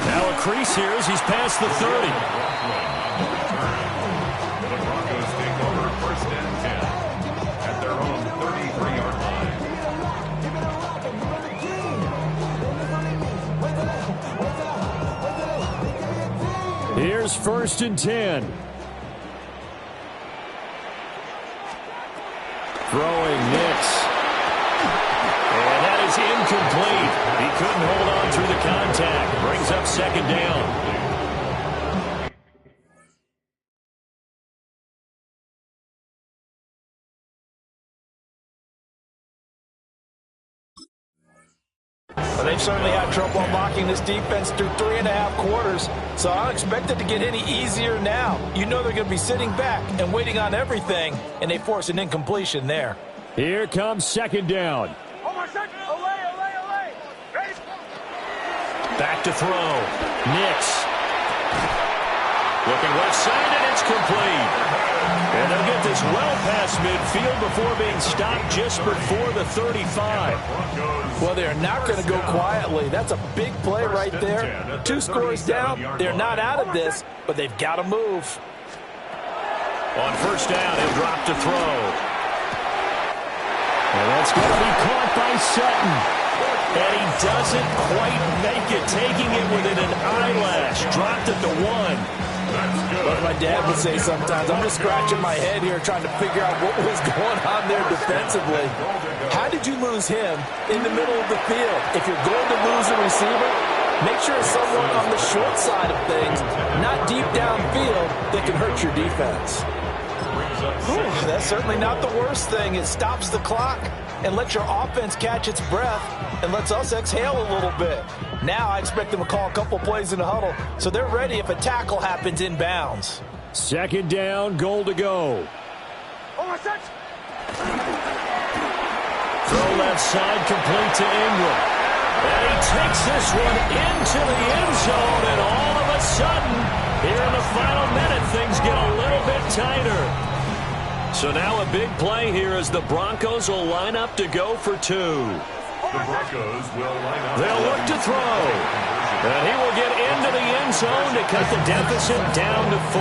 Now a crease here as he's past the 30. The Broncos take over first and 10 at their own 33-yard line. Here's first and 10. Throwing Nix. And that is incomplete. He couldn't hold on through the contact. Brings up second down. Well, they've certainly had trouble unlocking this defense through 3.5 quarters, so I don't expect it to get any easier now. You know they're going to be sitting back and waiting on everything, and they force an incompletion there. Here comes second down. Back to throw. Nix. Looking left side, and it's complete. And they'll get this well past midfield before being stopped just before the 35. Well, they're not going to go quietly. That's a big play right there. 2 scores down. They're not out of this, but they've got to move. On first down, he'll drop to throw. And that's going to be caught by Sutton. And he doesn't quite make it, taking it within an eyelash. Dropped it to 1. What my dad would say sometimes, I'm just scratching my head here trying to figure out what was going on there defensively. How did you lose him in the middle of the field? If you're going to lose a receiver, make sure it's someone on the short side of things, not deep downfield, that can hurt your defense. That's certainly not the worst thing. It stops the clock and lets your offense catch its breath and lets us exhale a little bit. Now I expect them to call a couple plays in the huddle so they're ready if a tackle happens inbounds. Second down, goal to go. Throw left side, complete to Ingram. And he takes this one into the end zone, and all of a sudden, here in the final minute, things get a little bit tighter. So now a big play here as the Broncos will line up to go for 2. The Broncos will line up. They'll look to throw. And he will get into the end zone to cut the deficit down to 4.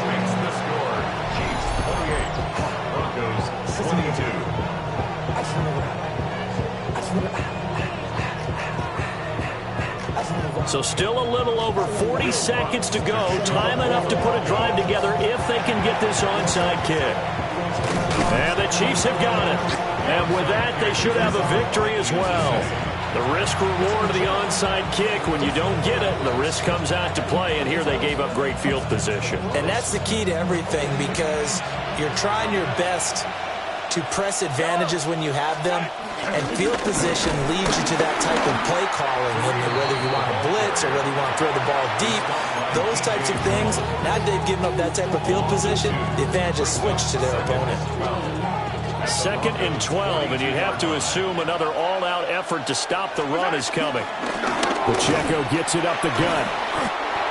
Makes the score. Chiefs 28. Broncos 22. So still a little over 40 seconds to go. Time enough to put a drive together if they can get this onside kick. And the Chiefs have got it. And with that, they should have a victory as well. The risk-reward of the onside kick, when you don't get it, the risk comes out to play, and here they gave up great field position. And that's the key to everything, because you're trying your best to press advantages when you have them, and field position leads you to that type of play calling, and whether you want to blitz or whether you want to throw the ball deep, those types of things. Now that they've given up that type of field position, the advantage is switched to their opponent. Second and 12, and you'd have to assume another all-out effort to stop the run is coming. Pacheco gets it up the gut.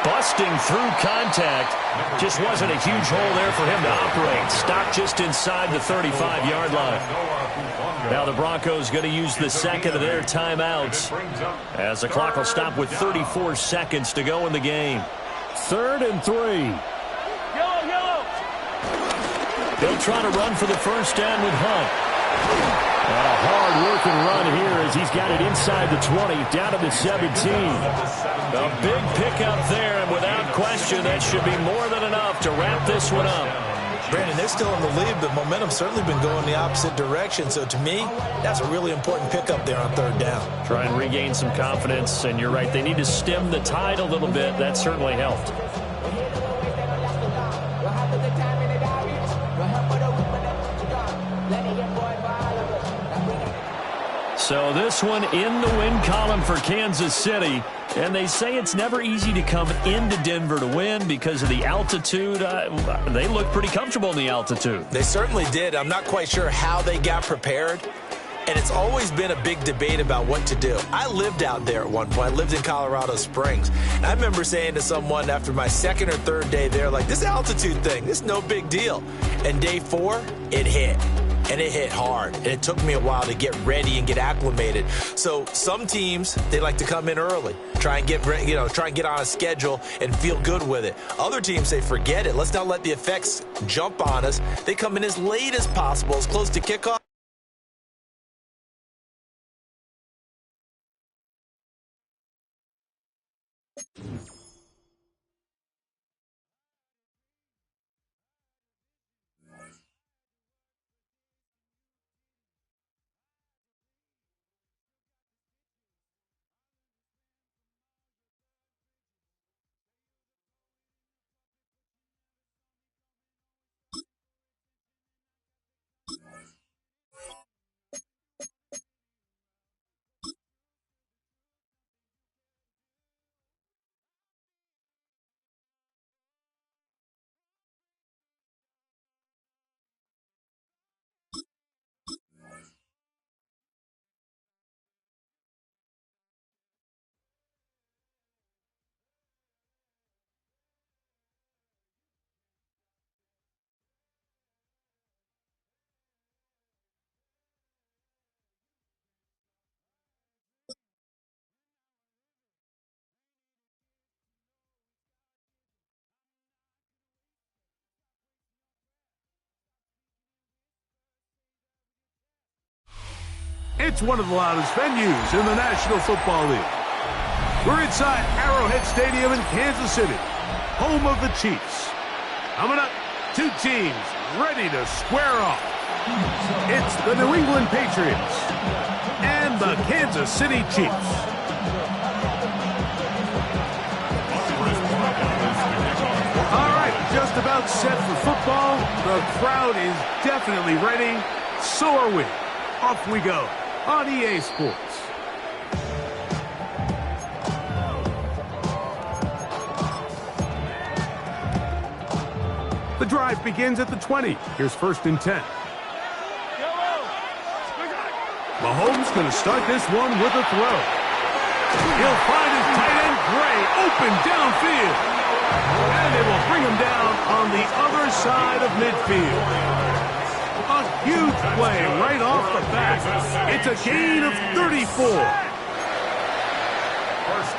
Busting through contact. Just wasn't a huge hole there for him to operate. Stopped just inside the 35-yard line. Now the Broncos going to use the second of their timeouts as the clock will stop with 34 seconds to go in the game. 3rd and 3. They'll try to run for the first down with Hunt. And a hard-working run here as he's got it inside the 20, down to the 17. A big pickup there, and without question, that should be more than enough to wrap this one up. Brandon, they're still in the lead, but momentum's certainly been going the opposite direction. So to me, that's a really important pickup there on 3rd down. Try and regain some confidence, and you're right, they need to stem the tide a little bit. That certainly helped. So this one in the win column for Kansas City. And they say it's never easy to come into Denver to win because of the altitude. They look pretty comfortable in the altitude. They certainly did. I'm not quite sure how they got prepared. And it's always been a big debate about what to do. I lived out there at one point. I lived in Colorado Springs. And I remember saying to someone after my second or third day there, like, this altitude thing, this is no big deal. And day 4, it hit. And it hit hard. And it took me a while to get ready and get acclimated. So some teams, they like to come in early, try and get on a schedule and feel good with it. Other teams say, forget it. Let's not let the effects jump on us. They come in as late as possible, as close to kickoff. It's one of the loudest venues in the National Football League. We're inside Arrowhead Stadium in Kansas City, home of the Chiefs. Coming up, two teams ready to square off. It's the New England Patriots and the Kansas City Chiefs. All right, just about set for football. The crowd is definitely ready. So are we. Off we go on EA Sports. The drive begins at the 20. Here's 1st and 10. Mahomes going to start this one with a throw. He'll find his tight end, Gray, open downfield. And they will bring him down on the other side of midfield. A huge play right off the bat. It's a gain of 34. 1st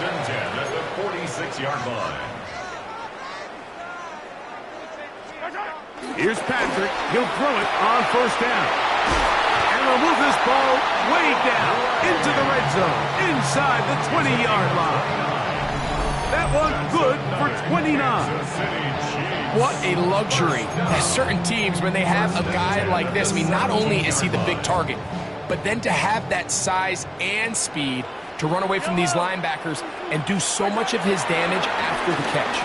and 10 at the 46-yard line. Here's Patrick. He'll throw it on 1st down. And will move this ball way down into the red zone, inside the 20-yard line. That one good for 29. What a luxury. As certain teams, when they have a guy like this, I mean, not only is he the big target, but then to have that size and speed to run away from these linebackers and do so much of his damage after the catch.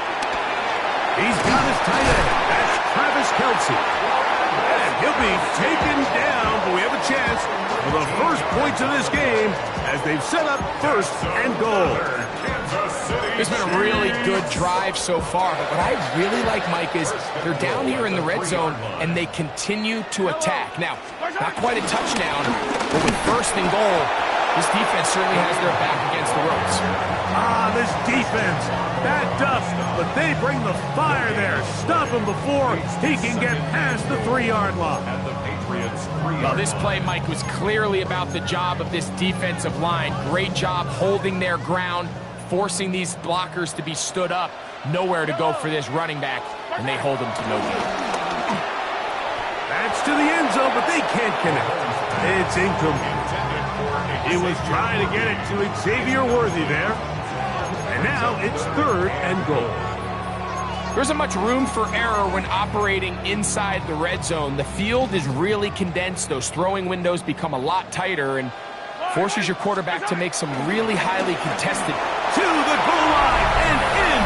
He's got his tight end. That's Travis Kelce. And he'll be taken down, but we have a chance for the first points of this game as they've set up 1st and goal. It's been a really good drive so far, but what I really like, Mike, is they're down here in the red zone, and they continue to attack. Now, not quite a touchdown, but with 1st and goal, this defense certainly has their back against the ropes. This defense, backed up, but they bring the fire there. Stop him before he can get past the 3-yard line. And the Patriots 3 Well, this play, Mike, was clearly about the job of this defensive line. Great job holding their ground, forcing these blockers to be stood up. Nowhere to go for this running back, and they hold him to no gain. That's to the end zone, but they can't connect. It's incomplete. He was trying to get it to Xavier Worthy there. And now it's 3rd and goal. There isn't much room for error when operating inside the red zone. The field is really condensed. Those throwing windows become a lot tighter and forces your quarterback to make some really highly contested. To the goal line and in.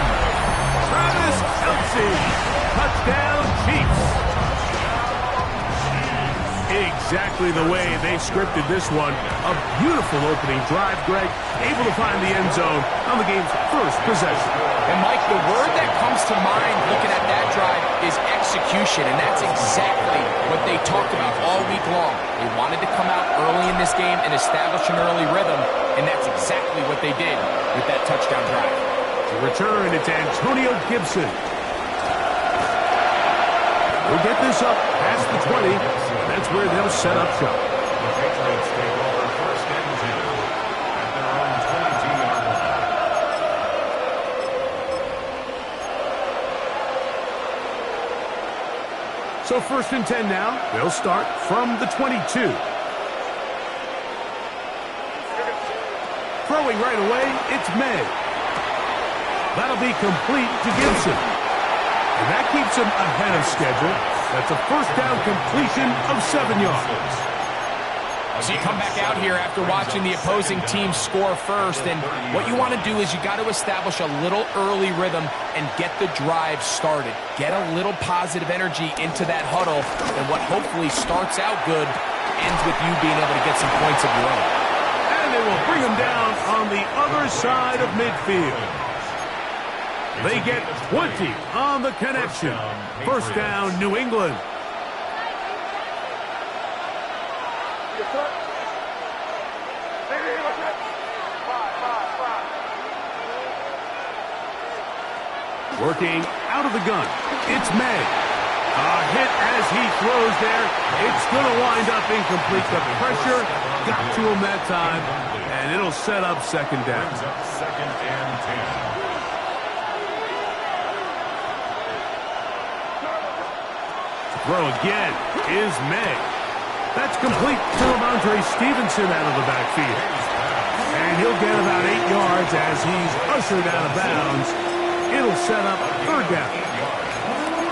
Travis Kelce. Touchdown, Chiefs. exactly the way they scripted this one. A beautiful opening drive, Greg, able to find the end zone on the game's first possession. And Mike, the word that comes to mind looking at that drive is execution, and that's exactly what they talked about all week long. They wanted to come out early in this game and establish an early rhythm, and that's exactly what they did with that touchdown drive. To return, it's Antonio Gibson. We'll get this up past the 20. That's where they'll set up shop. The Patriots take over first and 10 at their own 22-yard line. So first and 10 now. They'll start from the 22. Throwing right away, it's May. That'll be complete to Gibson. And that keeps him ahead of schedule. That's a first down completion of 7 yards. So you come back out here after watching the opposing team score first, and what you want to do is you got to establish a little early rhythm and get the drive started. Get a little positive energy into that huddle, and what hopefully starts out good ends with you being able to get some points of your own. And they will bring him down on the other side of midfield. They get 20 on the connection. First down, New England. Working out of the gun, it's May. A hit as he throws there. It's going to wind up incomplete. The pressure got to him that time, and it'll set up second down. Second and 10. Throw again is May. That's complete to Ramondre Stevenson out of the backfield. And he'll get about 8 yards as he's ushered out of bounds. It'll set up third down.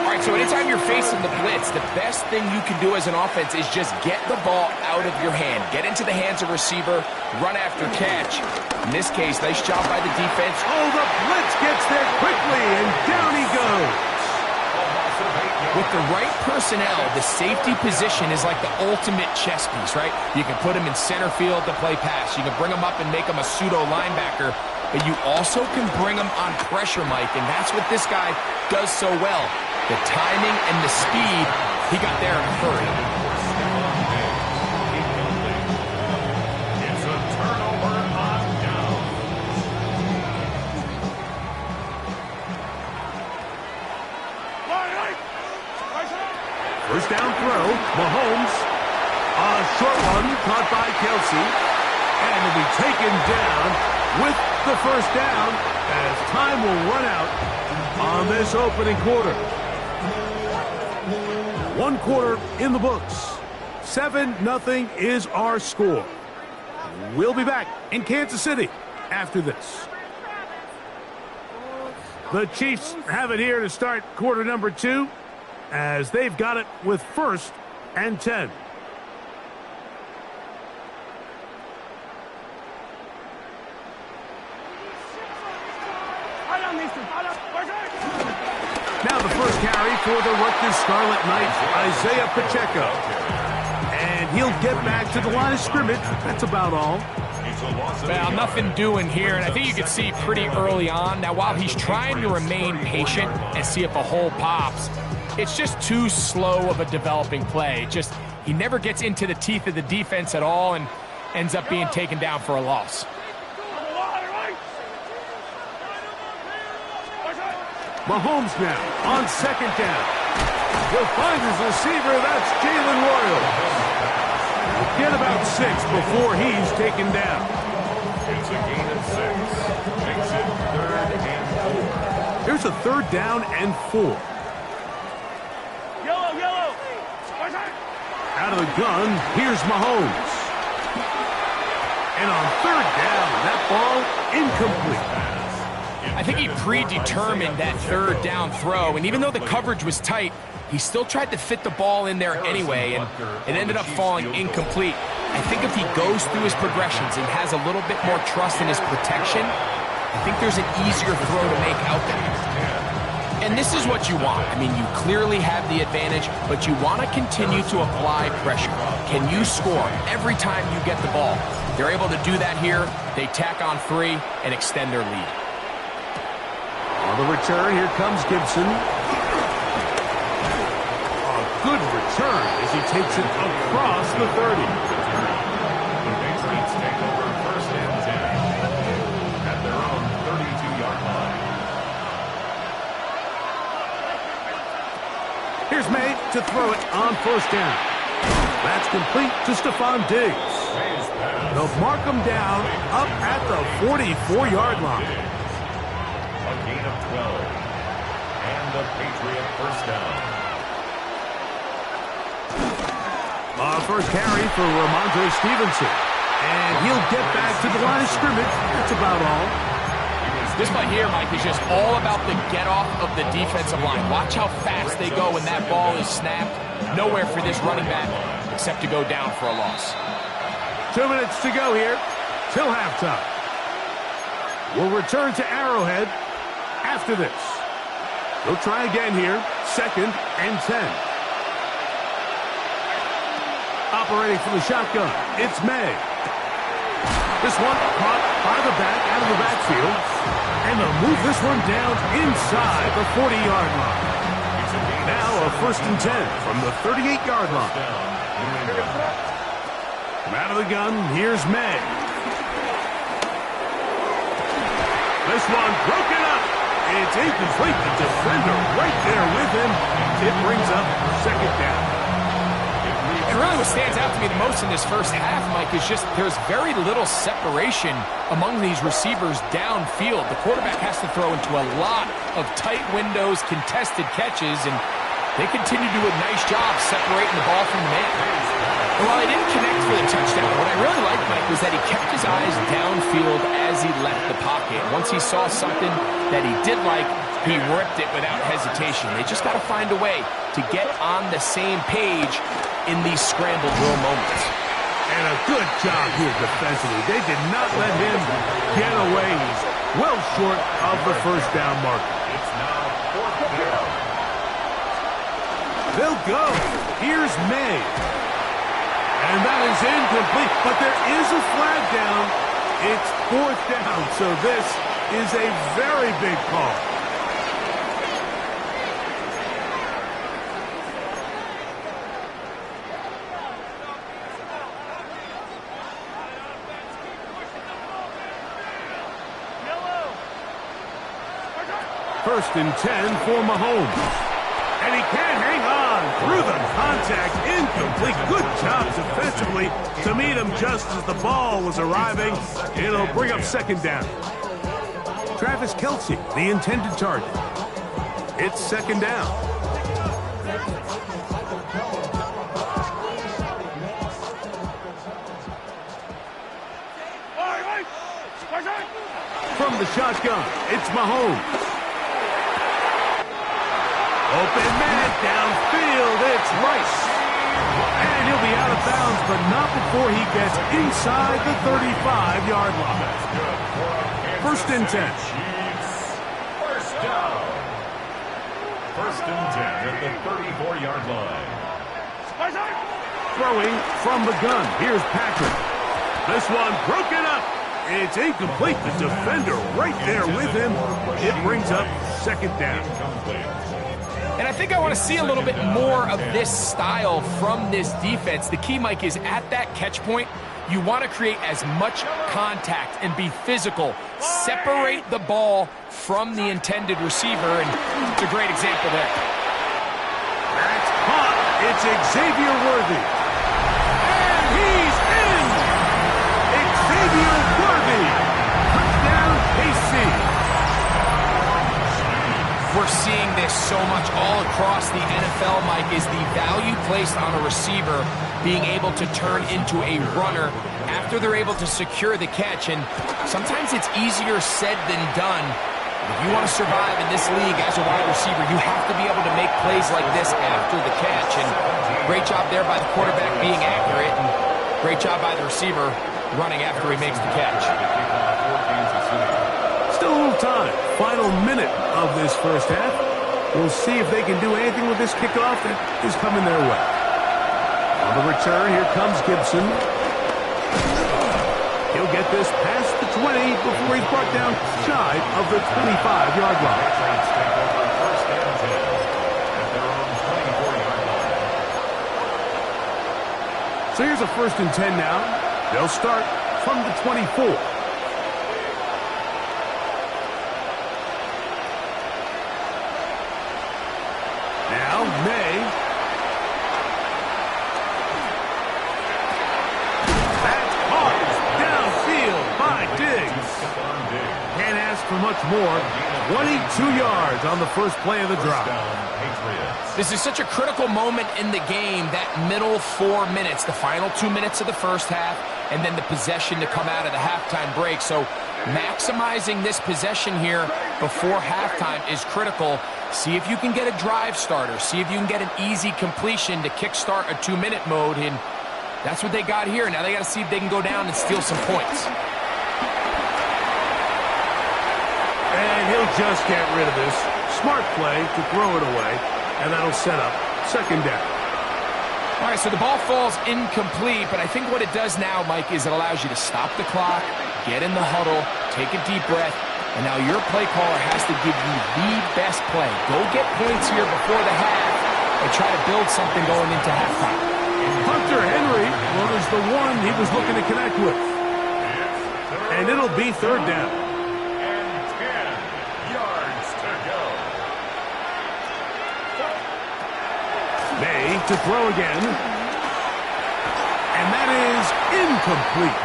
All right, so anytime you're facing the blitz, the best thing you can do as an offense is just get the ball out of your hand. Get into the hands of receiver, run after catch. In this case, nice job by the defense. Oh, the blitz gets there quickly, and down he goes. With the right personnel, the safety position is like the ultimate chess piece, right? You can put him in center field to play pass. You can bring him up and make him a pseudo linebacker, but you also can bring him on pressure, Mike, and that's what this guy does so well. The timing and the speed, he got there in a hurry. It's a turnover on down. First down throw, Mahomes. A short one caught by Kelsey. And will be taken down with the first down as time will run out on this opening quarter. 1 quarter in the books. 7-0 is our score. We'll be back in Kansas City after this. The Chiefs have it here to start quarter number 2 as they've got it with first and 10. Now the first carry for the Rutgers Scarlet Knights, Isaiah Pacheco. And he'll get back to the line of scrimmage. That's about all. Well, nothing doing here, and I think you can see pretty early on. Now, while he's trying to remain patient and see if a hole pops, it's just too slow of a developing play. He never gets into the teeth of the defense at all and ends up being taken down for a loss. Mahomes now on second down. He'll find his receiver. That's Jalen Royal. He'll get about 6 before he's taken down. It's a gain of 6. Makes it 3rd and 4. Here's a 3rd down and 4. Out of the gun, here's Mahomes. And on 3rd down, that ball incomplete. I think he predetermined that 3rd down throw, and even though the coverage was tight, he still tried to fit the ball in there anyway, and it ended up falling incomplete. I think if he goes through his progressions and has a little bit more trust in his protection, I think there's an easier throw to make out there. And this is what you want. I mean, you clearly have the advantage, but you want to continue to apply pressure. Can you score every time you get the ball? They're able to do that here. They tack on 3 and extend their lead. On the return, here comes Gibson. A good return as he takes it across the 30. The Patriots take over 1st and 10 at their own 32-yard line. Here's May to throw it on 1st down. That's complete to Stephon Diggs. They'll mark him down up at the 44-yard line. A gain of 12. And the Patriot 1st down. First carry for Ramondre Stevenson. And he'll get back to the line of scrimmage. That's about all. This play here, Mike, is just all about the get-off of the defensive line. Watch how fast they go when that ball is snapped. Nowhere for this running back except to go down for a loss. 2 minutes to go here till halftime. We'll return to Arrowhead after this. They'll try again here. 2nd and 10. Operating from the shotgun, it's May. This one caught by the back out of the backfield. And they'll move this one down inside the 40-yard line. Now a 1st and 10 from the 38-yard line. From out of the gun, here's May. This one broken up. It's incomplete. The defender right there with him. It brings up 2nd down. And really what stands out to me the most in this first half, Mike, is just there's very little separation among these receivers downfield. The quarterback has to throw into a lot of tight windows, contested catches, and they continue to do a nice job separating the ball from the man. And while he didn't connect for the touchdown, what I really liked, Mike, was that he kept his eyes downfield as he left the pocket. Once he saw something that he did like, he ripped it without hesitation. They just got to find a way to get on the same page in these scramble drill moments. And a good job here defensively. They did not let him get away. He's well short of the 1st down marker. It's now 4th down. They'll go. Here's May. And that is incomplete. But there is a flag down. It's 4th down. So this is a very big call. First and 10 for Mahomes. And he can't hang on through the contact. Incomplete. Good job defensively to meet him just as the ball was arriving. It'll bring up 2nd down. Travis Kelce, the intended target. It's 2nd down. From the shotgun, it's Mahomes. Open man downfield, it's Rice. And he'll be out of bounds, but not before he gets inside the 35-yard line. 1st and 10. 1st down. 1st and 10 at the 34-yard line. Throwing from the gun, here's Patrick. This one broken up. It's incomplete. The defender right there with him. It brings up 2nd down. And I think I want to see a little bit more of this style from this defense. The key, Mike, is at that catch point, you want to create as much contact and be physical. Separate the ball from the intended receiver, and it's a great example there. That's caught. It's Xavier Worthy. And he's in! Xavier Worthy. Touchdown, KC. We're seeing this so much all across the NFL, Mike, is the value placed on a receiver being able to turn into a runner after they're able to secure the catch. And sometimes it's easier said than done. If you want to survive in this league as a wide receiver, you have to be able to make plays like this after the catch. And great job there by the quarterback being accurate, and great job by the receiver running after he makes the catch. Still a little time. Final minute of this first half. We'll see if they can do anything with this kickoff that is coming their way. On the return, here comes Gibson. He'll get this past the 20 before he's brought down shy of the 25-yard line. So here's a 1st and 10 now. They'll start from the 24. Now, May. That's caught downfield by Diggs. Can't ask for much more. 22 yards on the first play of the drive. This is such a critical moment in the game, that middle 4 minutes, the final 2 minutes of the first half, and then the possession to come out of the halftime break. So maximizing this possession here before halftime is critical. See if you can get a drive starter. See if you can get an easy completion to kickstart a 2-minute mode, and that's what they got here. Now they got to see if they can go down and steal some points. And he'll just get rid of this. Smart play to throw it away, and that'll set up 2nd down. All right, so the ball falls incomplete, but I think what it does now, Mike, is it allows you to stop the clock, get in the huddle, take a deep breath, and now your play caller has to give you the best play. Go get points here before the half and try to build something going into halftime. Hunter Henry was the one he was looking to connect with. And it'll be 3rd down. And 10 yards to go. May to throw again. And that is incomplete.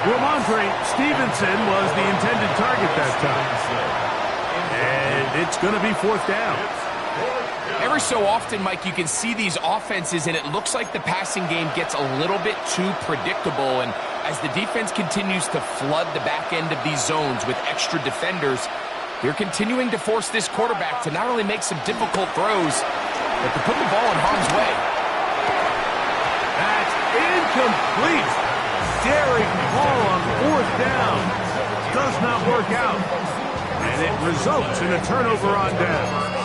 Ramondre Stevenson was the intended target that time. And it's going to be 4th down. Every so often, Mike, you can see these offenses, and it looks like the passing game gets a little bit too predictable. And as the defense continues to flood the back end of these zones with extra defenders, they're continuing to force this quarterback to not only make some difficult throws, but to put the ball in harm's way. That's incomplete. Daring ball on 4th down. Does not work out. And it results in a turnover on down.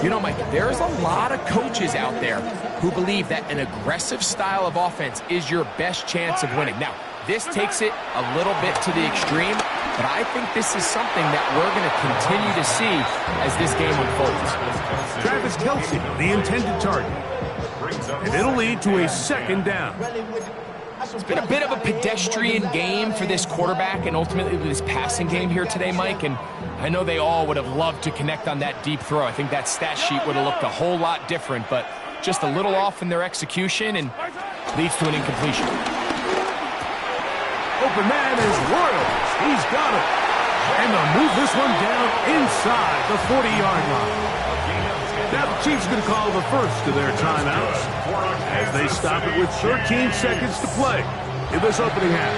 You know, Mike, there's a lot of coaches out there who believe that an aggressive style of offense is your best chance of winning. Now, this takes it a little bit to the extreme, but I think this is something that we're going to continue to see as this game unfolds. Travis Kelce, the intended target. And it'll lead to a 2nd down. It's been a bit of a pedestrian game for this quarterback and ultimately this passing game here today, Mike, and I know they all would have loved to connect on that deep throw. I think that stat sheet would have looked a whole lot different, but just a little off in their execution and leads to an incompletion. Open man is Royals. He's got it. And they'll move this one down inside the 40-yard line. Now the Chiefs going to call the first of their timeouts as they stop it with 13 seconds to play in this opening half.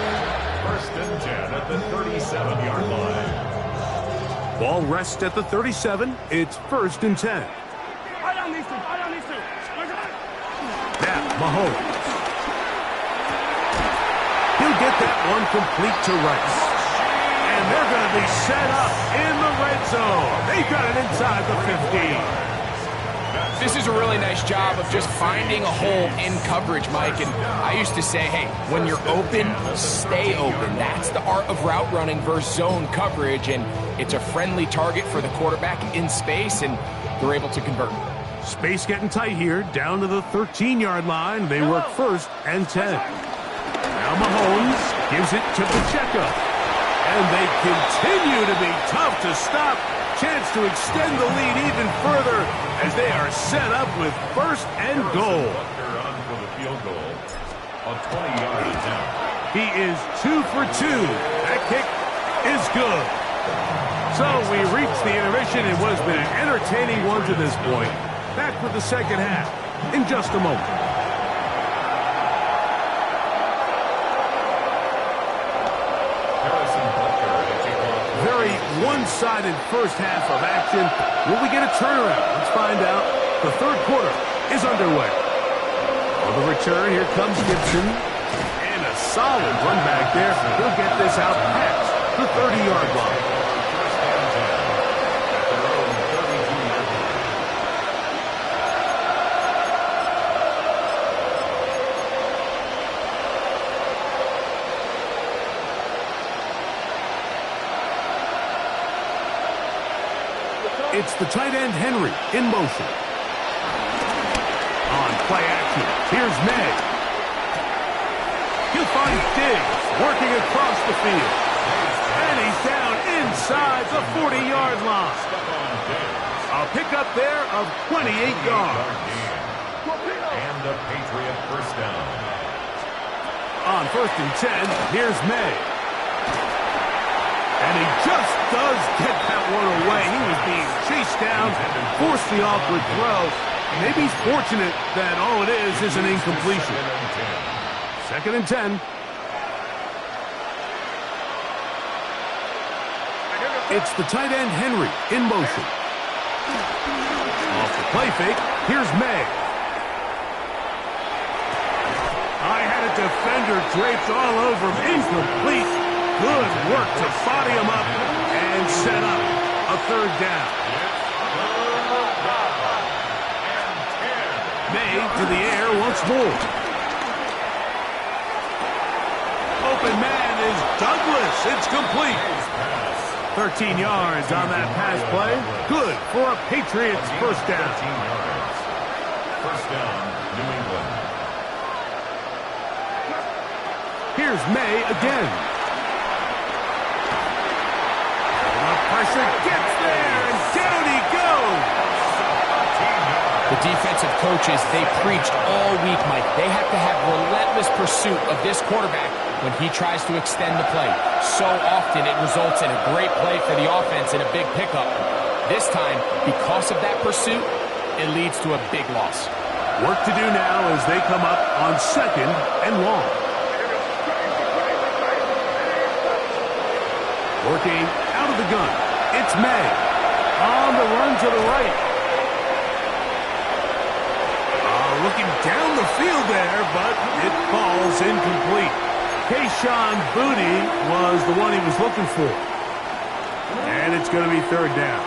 1st and 10 at the 37-yard line. Ball rests at the 37. It's 1st and 10. Now Mahomes. He'll get that one complete to Rice. And they're going to be set up in the red zone. They've got it inside the 15. This is a really nice job of just finding a hole in coverage, Mike. And I used to say, hey, when you're open, stay open. That's the art of route running versus zone coverage. And it's a friendly target for the quarterback in space, and they're able to convert. Space getting tight here, down to the 13-yard line. They work 1st and 10. Now Mahomes gives it to Pacheco. And they continue to be tough to stop. Chance to extend the lead even further as they are set up with 1st and goal. On for the field goal. A 20-yard attempt. He is 2 for 2. That kick is good. So we reach the intermission. It was been an entertaining one to this point. Back with the 2nd half in just a moment. Very one-sided first half of action. Will we get a turnaround? Let's find out. The 3rd quarter is underway. On the return, here comes Gibson. And a solid run back there. He'll get this out past the 30-yard line. It's the tight end, Henry, in motion. On play action, here's May. He'll find Diggs working across the field. And he's down inside the 40-yard line. A pickup there of 28 yards. And a Patriot first down. On 1st and 10, here's May. And he just does get that one away. He was being chased down, forced the awkward throw. Maybe he's fortunate that all it is an incompletion. 2nd and 10. It's the tight end, Henry, in motion. Off the play fake, here's May. I had a defender draped all over him, incomplete. Good work to body him up and set up a 3rd down. May to the air once more. Open man is Douglas. It's complete. 13 yards on that pass play. Good for a Patriots first down. 13 yards. First down, New England. Here's May again. The pressure gets there, and down he goes. The defensive coaches, they preached all week, Mike. They have to have relentless pursuit of this quarterback when he tries to extend the play. So often it results in a great play for the offense and a big pickup. This time, because of that pursuit, it leads to a big loss. Work to do now as they come up on 2nd and long. Working out of the gun. It's May. On the run to the right. Looking down the field there, but it falls incomplete. Kayshon Boutte was the one he was looking for. And it's going to be 3rd down.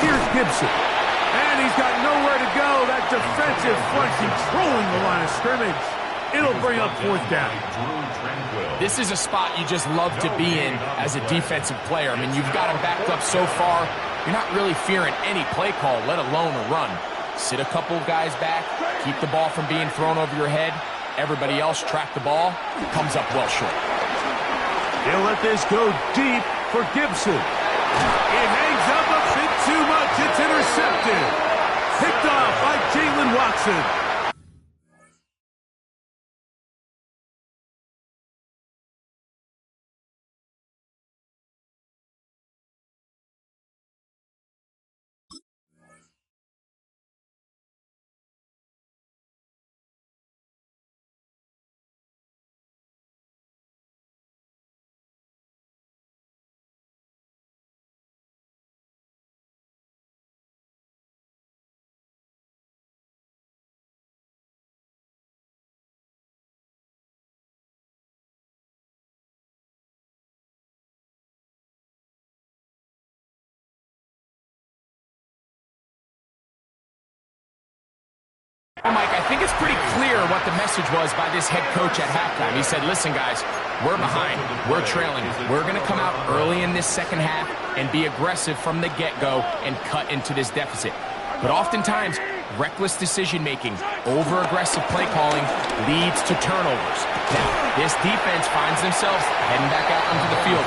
Here's Gibson. And he's got nowhere to go. That defensive front controlling the line of scrimmage. It'll bring up 4th down. This is a spot you just love to be in as a defensive player. I mean, you've got him backed up so far, you're not really fearing any play call, let alone a run. Sit a couple of guys back, keep the ball from being thrown over your head. Everybody else track the ball, comes up well short. He'll let this go deep for Gibson. It hangs up a bit too much. It's intercepted. Picked off by Jalen Watson. Mike, I think it's pretty clear what the message was by this head coach at halftime. He said, listen, guys, we're behind. We're trailing. We're going to come out early in this second half and be aggressive from the get-go and cut into this deficit. But oftentimes, reckless decision-making, over-aggressive play calling leads to turnovers. Now, this defense finds themselves heading back out onto the field.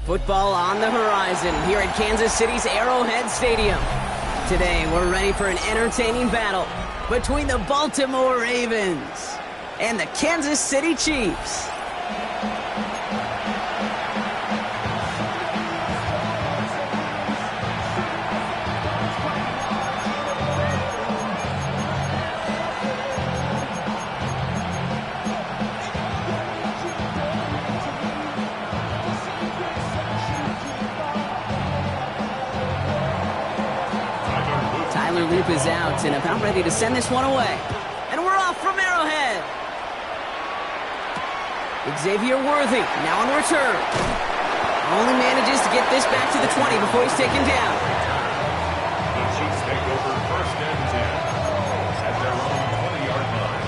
Football on the horizon here at Kansas City's Arrowhead Stadium. Today, we're ready for an entertaining battle between the Baltimore Ravens and the Kansas City Chiefs. Loop is out and about ready to send this one away. And we're off from Arrowhead. Xavier Worthy now on the return. Only manages to get this back to the 20 before he's taken down. The Chiefs take over 1st and 10 at their own 20-yard line.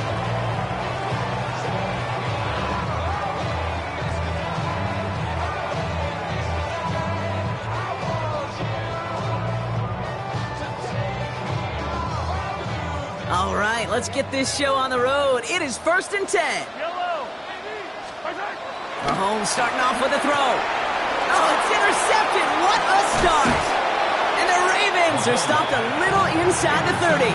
All right, let's get this show on the road. It is 1st and 10. Mahomes starting off with a throw. Oh, it's intercepted. What a start. And the Ravens are stopped a little inside the 30.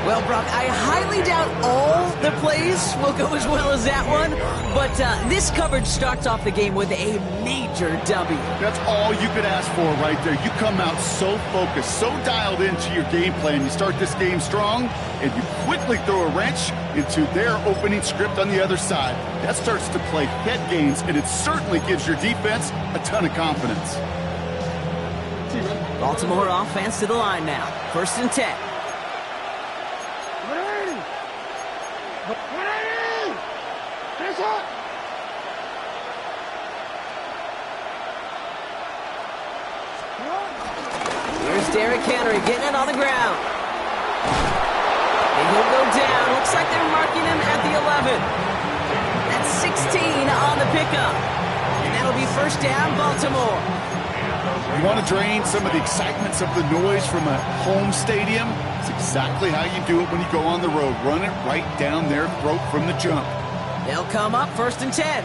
Well, Brock, I highly doubt all the plays will go as well as that one, but this coverage starts off the game with a major W. That's all you could ask for right there. You come out so focused, so dialed into your game plan. You start this game strong, and you quickly throw a wrench into their opening script on the other side. That starts to play head games, and it certainly gives your defense a ton of confidence. Baltimore offense to the line now. 1st and 10. Here's Derrick Henry getting it on the ground. And he'll go down. Looks like they're marking him at the 11. That's 16 on the pickup. And that'll be 1st down, Baltimore. You want to drain some of the excitement, some of the noise from a home stadium? It's exactly how you do it when you go on the road. Run it right down their throat from the jump. They'll come up 1st and 10.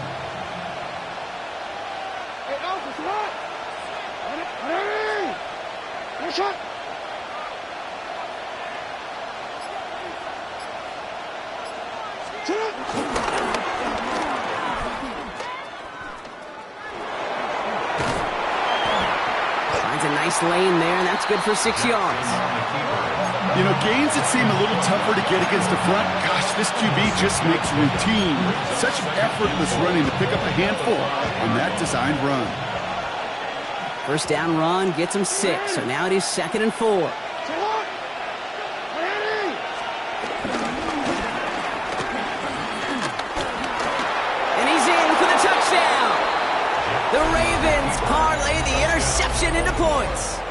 Finds a nice lane there, and that's good for 6 yards. You know, gains that seem a little tougher to get against the front, gosh, this QB just makes routine. Such effortless running to pick up a handful on that designed run. 1st down run gets him 6, so now it is 2nd and 4. And he's in for the touchdown. The Ravens parlay the interception into points.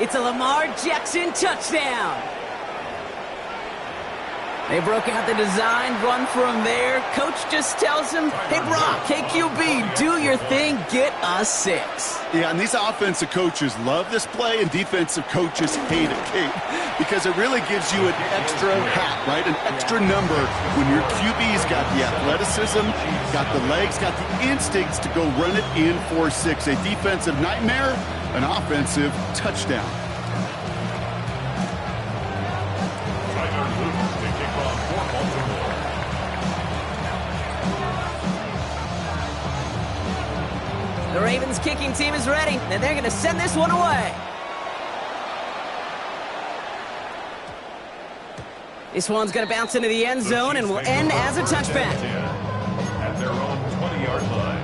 It's a Lamar Jackson touchdown. They broke out the design run for him there. Coach just tells him, hey, Brock, hey, QB, do your thing, get us 6. Yeah, and these offensive coaches love this play, and defensive coaches hate it, Kate, because it really gives you an extra hat, right, an extra number when your QB's got the athleticism, got the legs, got the instincts to go run it in for 6. A defensive nightmare, an offensive touchdown. The Ravens kicking team is ready, and they're going to send this one away. This one's going to bounce into the end zone and will end as a touchback. At their own 20-yard line.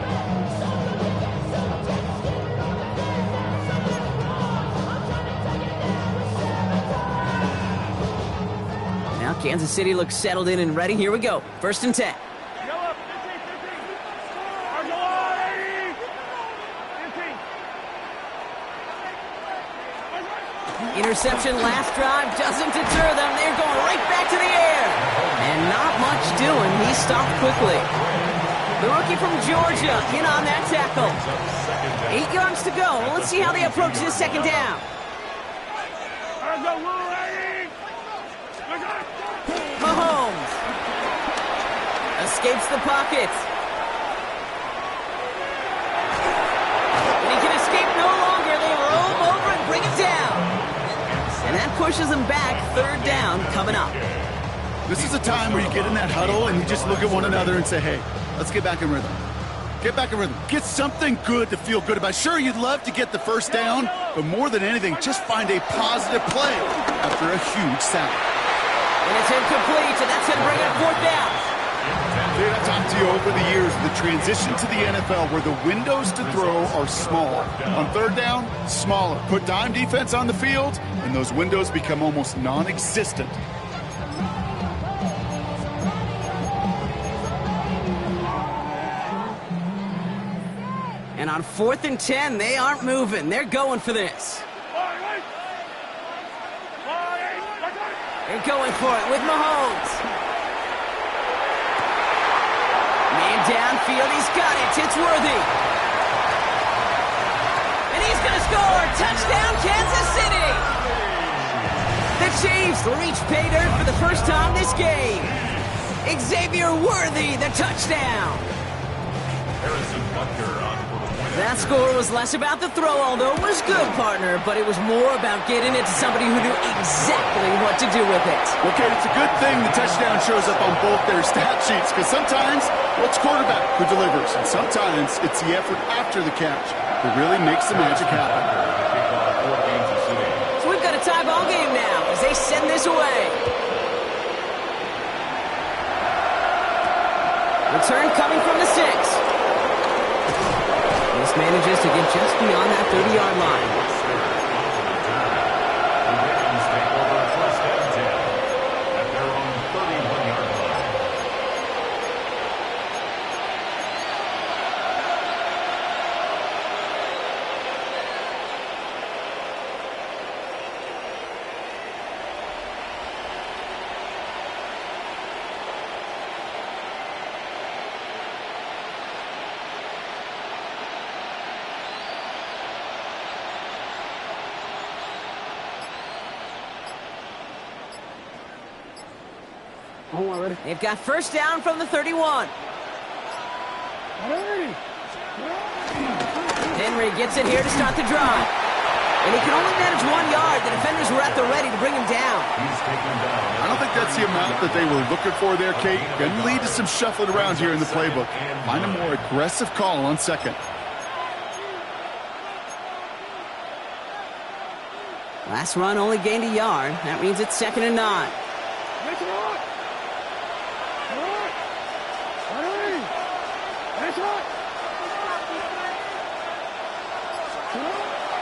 Now Kansas City looks settled in and ready. Here we go. 1st and 10. Interception last drive doesn't deter them. They're going right back to the air. And not much doing. He stopped quickly. The rookie from Georgia in on that tackle. 8 yards to go. Let's see how they approach this 2nd down. Mahomes escapes the pocket. And he can escape no longer. They roll him over and bring it down. And that pushes them back. 3rd down coming up. This is a time where you get in that huddle and you just look at one another and say, hey, let's get back in rhythm. Get back in rhythm. Get something good to feel good about. Sure, you'd love to get the 1st down, but more than anything, just find a positive play after a huge sack. And it's incomplete, and that's going to bring up 4th down. Dude, I've talked to you over the years, the transition to the NFL where the windows to throw are smaller. On 3rd down, smaller. Put dime defense on the field, and those windows become almost non-existent. And on 4th and 10, they aren't moving. They're going for this. They're going for it with Mahomes. Man downfield, he's got it. It's Worthy. And he's going to score. Touchdown, Kansas City. The Chiefs reach pay dirt for the first time this game. Xavier Worthy, the touchdown. Harrison Butker on for the win. That score was less about the throw, although it was good, partner, but it was more about getting it to somebody who knew exactly what to do with it. Okay, it's a good thing the touchdown shows up on both their stat sheets, because sometimes it's quarterback who delivers, and sometimes it's the effort after the catch that really makes the magic happen. So we've got a tie ball game now as they send this away. Return coming from the 6. This manages to get just beyond that 30-yard line. At their own 31-yard line. They've got first down from the 31. Henry gets it here to start the drive. And he can only manage 1 yard. The defenders were at the ready to bring him down. I don't think that's the amount that they were looking for there, Kate. Going to lead to some shuffling around here in the playbook. Find a more aggressive call on second. Last run only gained a yard. That means it's 2nd and 9.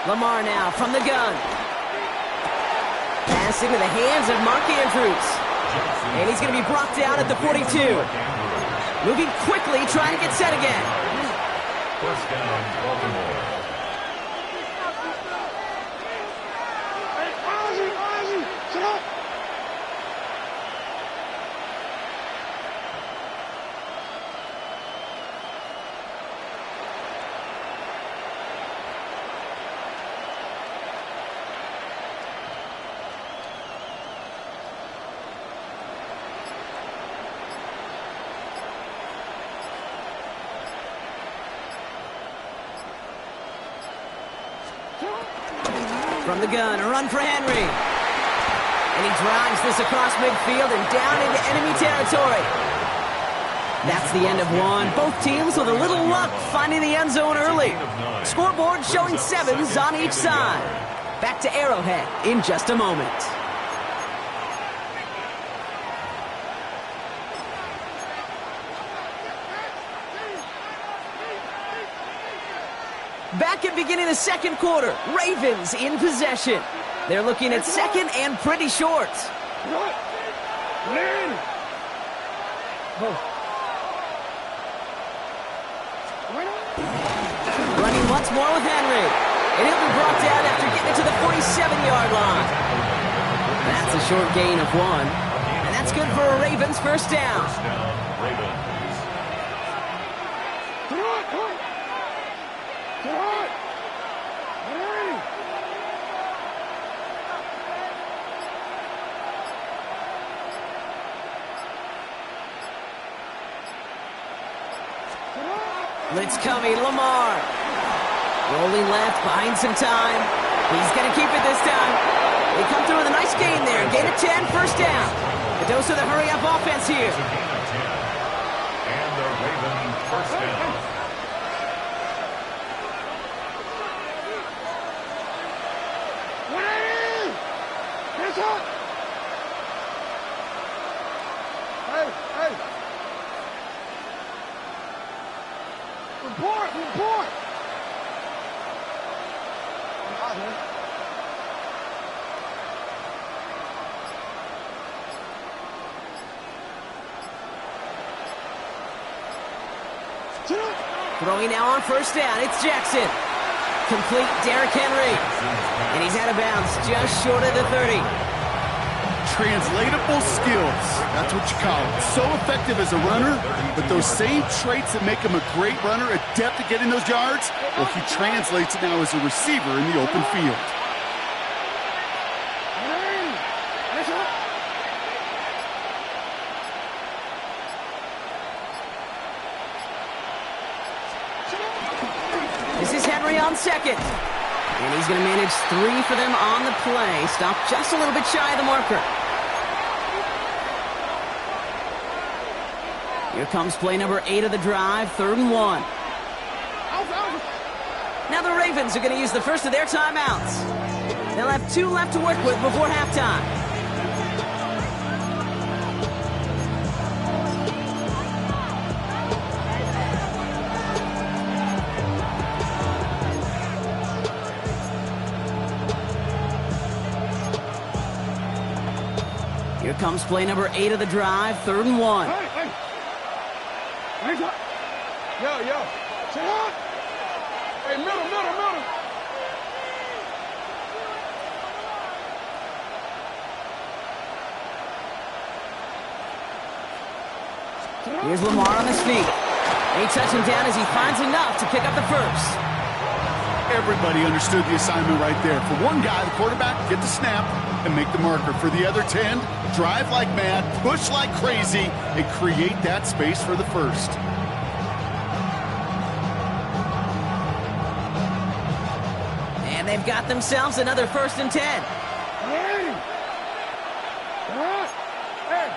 Lamar now from the gun. Pass into the hands of Mark Andrews. And he's going to be brought down at the 42. Moving quickly, trying to get set again. First down, Baltimore. From the gun, a run for Henry. And he drives this across midfield and down into enemy territory. That's the end of one. Both teams with a little luck finding the end zone early. Scoreboard showing 7s on each side. Back to Arrowhead in just a moment. Back at beginning of the second quarter, Ravens in possession. They're looking at second and pretty short. Running once more with Henry. And he'll be brought down after getting it to the 47-yard line. That's a short gain of 1. And that's good for a Ravens first down. Blitz coming, Lamar. Rolling left, buying some time. He's going to keep it this time. They come through with a nice gain there. Gain of 10, first down. The dose of the hurry-up offense here. And the Ravens first down. Report! Throwing now on first down, it's Jackson. Complete Derrick Henry. And he's out of bounds just short of the 30. Translatable skills. That's what you call it. So effective as a runner, but those same traits that make him a great runner, adept at getting those yards, well, he translates it now as a receiver in the open field. This is Henry on second. And he's going to manage 3 for them on the play. Stop just a little bit shy of the marker. Here comes play number 8 of the drive, 3rd and 1. Now the Ravens are going to use the first of their timeouts. They'll have 2 left to work with before halftime. Here comes play number 8 of the drive, 3rd and 1. Yo. Sit up. Hey, middle. Here's Lamar on his feet. They touch him down as he finds enough to pick up the first. Everybody understood the assignment right there. For one guy, the quarterback, get the snap and make the marker. For the other 10, drive like mad, push like crazy, and create that space for the first. And they've got themselves another 1st and 10. Hey! Hey,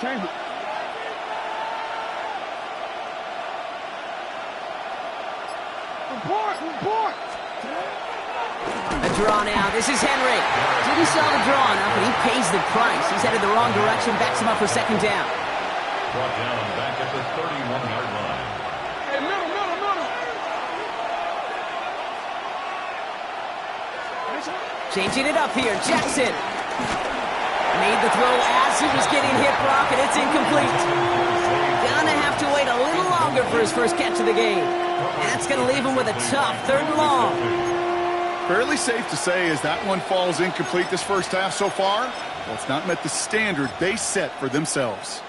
change it. Report! A draw now. This is Henry. Didn't sell the draw enough, but he pays the price. He's headed the wrong direction. Backs him up for 2nd down. Brought down back at the 31-yard line. Hey, middle. Changing it up here. Jackson made the throw as he was getting hit, Brock, and it's incomplete. Gonna have to wait a little longer for his first catch of the game. That's going to leave him with a tough 3rd and long. Fairly safe to say as that one falls incomplete this first half so far. Well, it's not met the standard they set for themselves.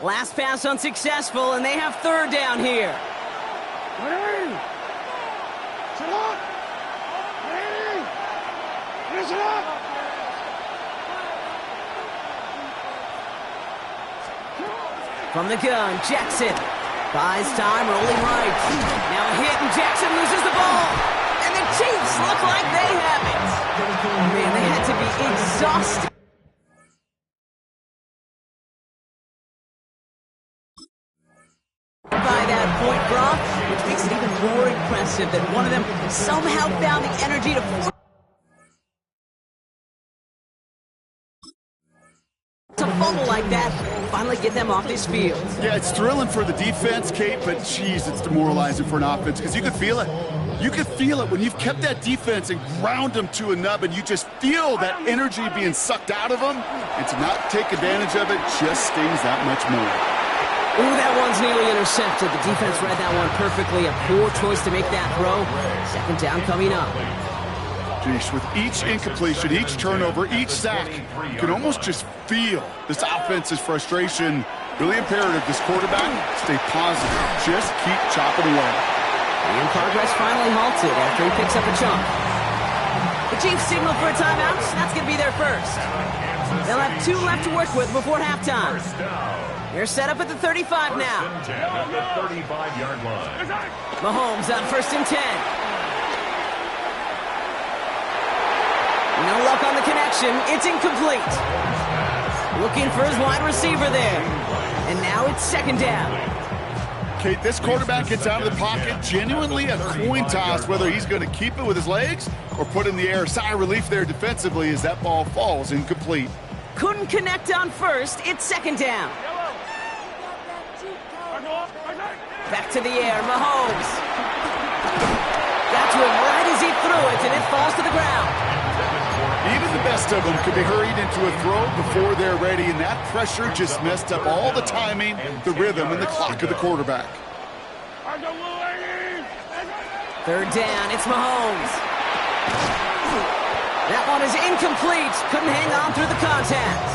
Last pass unsuccessful, and they have 3rd down here. Hey! Sit up! Hey! Listen up! From the gun, Jackson buys time, rolling right. Now a hit, and Jackson loses the ball. And the Chiefs look like they have it. Man, they had to be exhausted by that point, Brock, which makes it even more impressive that one of them somehow found the energy to fumble like that, finally get them off this field. Yeah, it's thrilling for the defense, Kate, but geez, it's demoralizing for an offense because you can feel it. You can feel it when you've kept that defense and ground them to a nub, and you just feel that energy being sucked out of them, and to not take advantage of it just stings that much more. Ooh, that one's nearly intercepted. The defense read that one perfectly. A poor choice to make that throw. 2nd down coming up. Jeez, with each incompletion, each turnover, each sack, you can almost just feel this offense's frustration. Really imperative this quarterback stay positive. Just keep chopping away. And progress finally halted after he picks up a chunk. The Chiefs signal for a timeout. That's going to be their first. They'll have 2 left to work with before halftime. They're set up at the 35 now. At the 35-yard line. Mahomes on 1st and 10. No luck on the connection. It's incomplete. Looking for his wide receiver there. And now it's 2nd down. Kate, this quarterback gets out of the pocket, genuinely a coin toss whether he's going to keep it with his legs or put in the air. Sigh of relief there defensively as that ball falls incomplete. Couldn't connect on 1st. It's 2nd down. Back to the air, Mahomes. Got to him right as he threw it, and it falls to the ground. Even the best of them could be hurried into a throw before they're ready, and that pressure just messed up all the timing, the rhythm, and the clock of the quarterback. 3rd down, it's Mahomes. That one is incomplete. Couldn't hang on through the contact.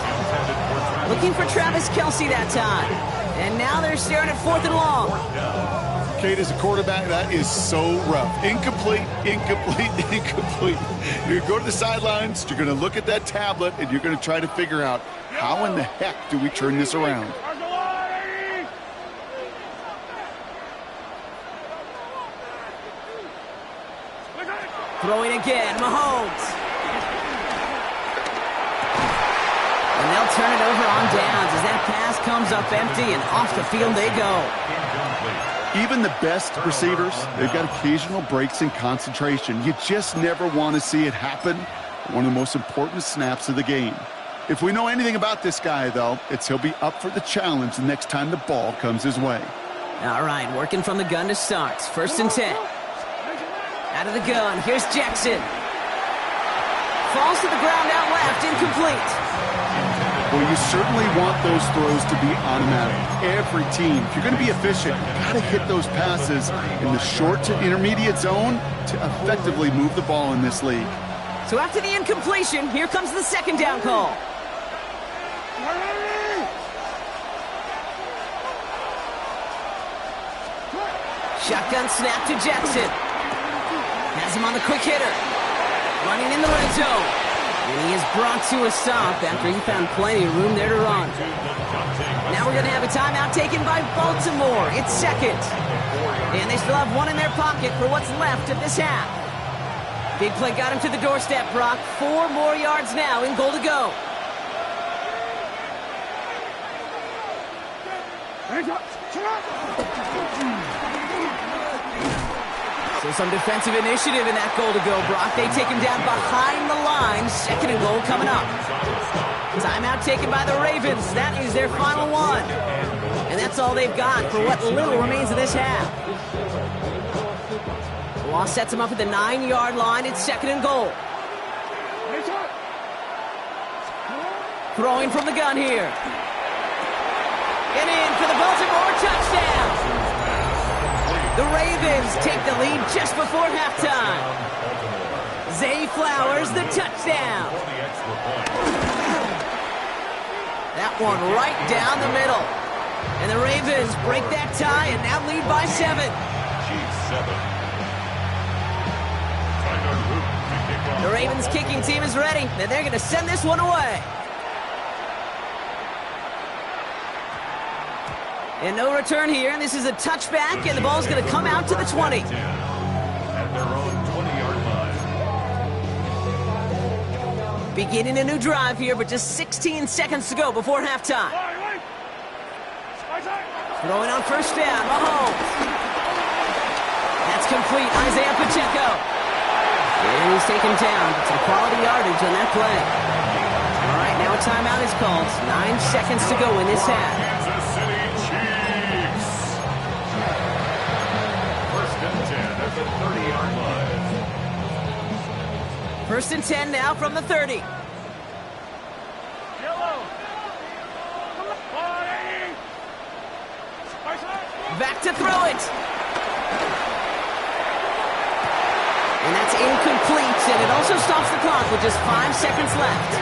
Looking for Travis Kelce that time. And now they're staring at 4th and long. Kate, as a quarterback, that is so rough. Incomplete. You're going to go to the sidelines, you're going to look at that tablet, and you're going to try to figure out how in the heck do we turn this around. Throwing again, Mahomes. And they'll turn it over on downs as that pass comes up empty, and off the field they go. Even the best receivers, they've got occasional breaks in concentration. You just never want to see it happen. One of the most important snaps of the game. If we know anything about this guy, though, it's he'll be up for the challenge the next time the ball comes his way. All right, working from the gun to start. 1st and 10. Out of the gun, here's Jackson. Falls to the ground out left, incomplete. Well, you certainly want those throws to be automatic. Every team, if you're going to be efficient, you've got to hit those passes in the short to intermediate zone to effectively move the ball in this league. So after the incompletion, here comes the 2nd down call. Shotgun snap to Jackson. Has him on the quick hitter. Running in the red zone. And he is brought to a stop after he found plenty of room there to run. Now we're going to have a timeout taken by Baltimore. It's second. And they still have one in their pocket for what's left of this half. Big play got him to the doorstep, Brock. 4 more yards now in goal to go. So some defensive initiative in that goal to go, Brock. They take him down behind the line. Second and goal coming up. Timeout taken by the Ravens. That is their final one. And that's all they've got for what little remains of this half. Law sets him up at the 9-yard line. It's second and goal. Throwing from the gun here. And in for the Baltimore touchdown. The Ravens take the lead just before halftime. Zay Flowers, the touchdown. That one right down the middle. And the Ravens break that tie and now lead by 7. The Ravens kicking team is ready, and they're going to send this one away. And no return here, and this is a touchback, and the ball's going to come out to the 20. At their own 20-yard line. Beginning a new drive here, but just 16 seconds to go before halftime. Throwing on first down, Mahomes. That's complete, Isaiah Pacheco. And he's taken down, but some quality yardage on that play. All right, now a timeout is called. 9 seconds to go in this half. The 30-yard line. First and 10 now from the 30. Back to throw it. And that's incomplete, and it also stops the clock with just 5 seconds left.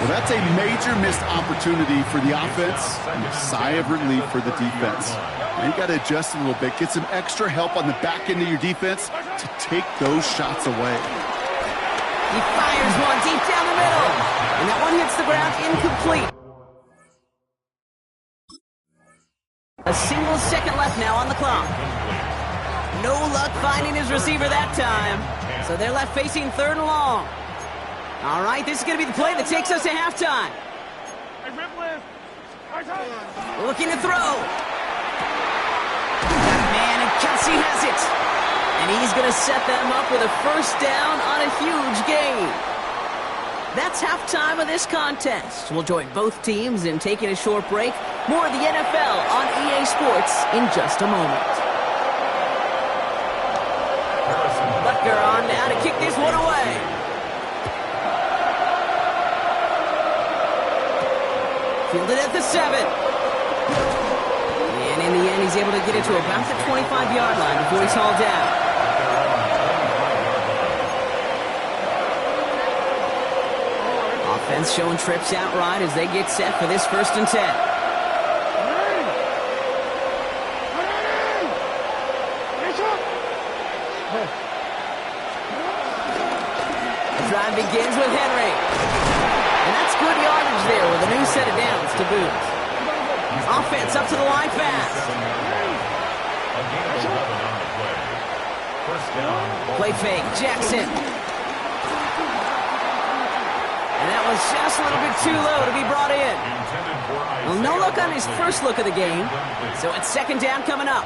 Well, that's a major missed opportunity for the offense and a sigh of relief for the defense. Now you got to adjust a little bit, get some extra help on the back end of your defense to take those shots away. He fires one deep down the middle, and that one hits the ground incomplete. A single second left now on the clock. No luck finding his receiver that time, so they're left facing 3rd and long. All right, this is going to be the play that takes us to halftime. Looking to throw. Man, and Kelsey has it. And he's going to set them up with a first down on a huge gain. That's halftime of this contest. We'll join both teams in taking a short break. More of the NFL on EA Sports in just a moment. Butker on now to kick this one away. Fielded at the 7. And in the end, he's able to get it to about the 25-yard line before he's hauled down. Offense showing trips outright as they get set for this 1st and 10. The drive begins with Henry. And that's good yardage there with a new set of downs to boot. Offense up to the line fast. Play fake, Jackson. And that was just a little bit too low to be brought in. Well, no look on his first look of the game, so it's 2nd down coming up.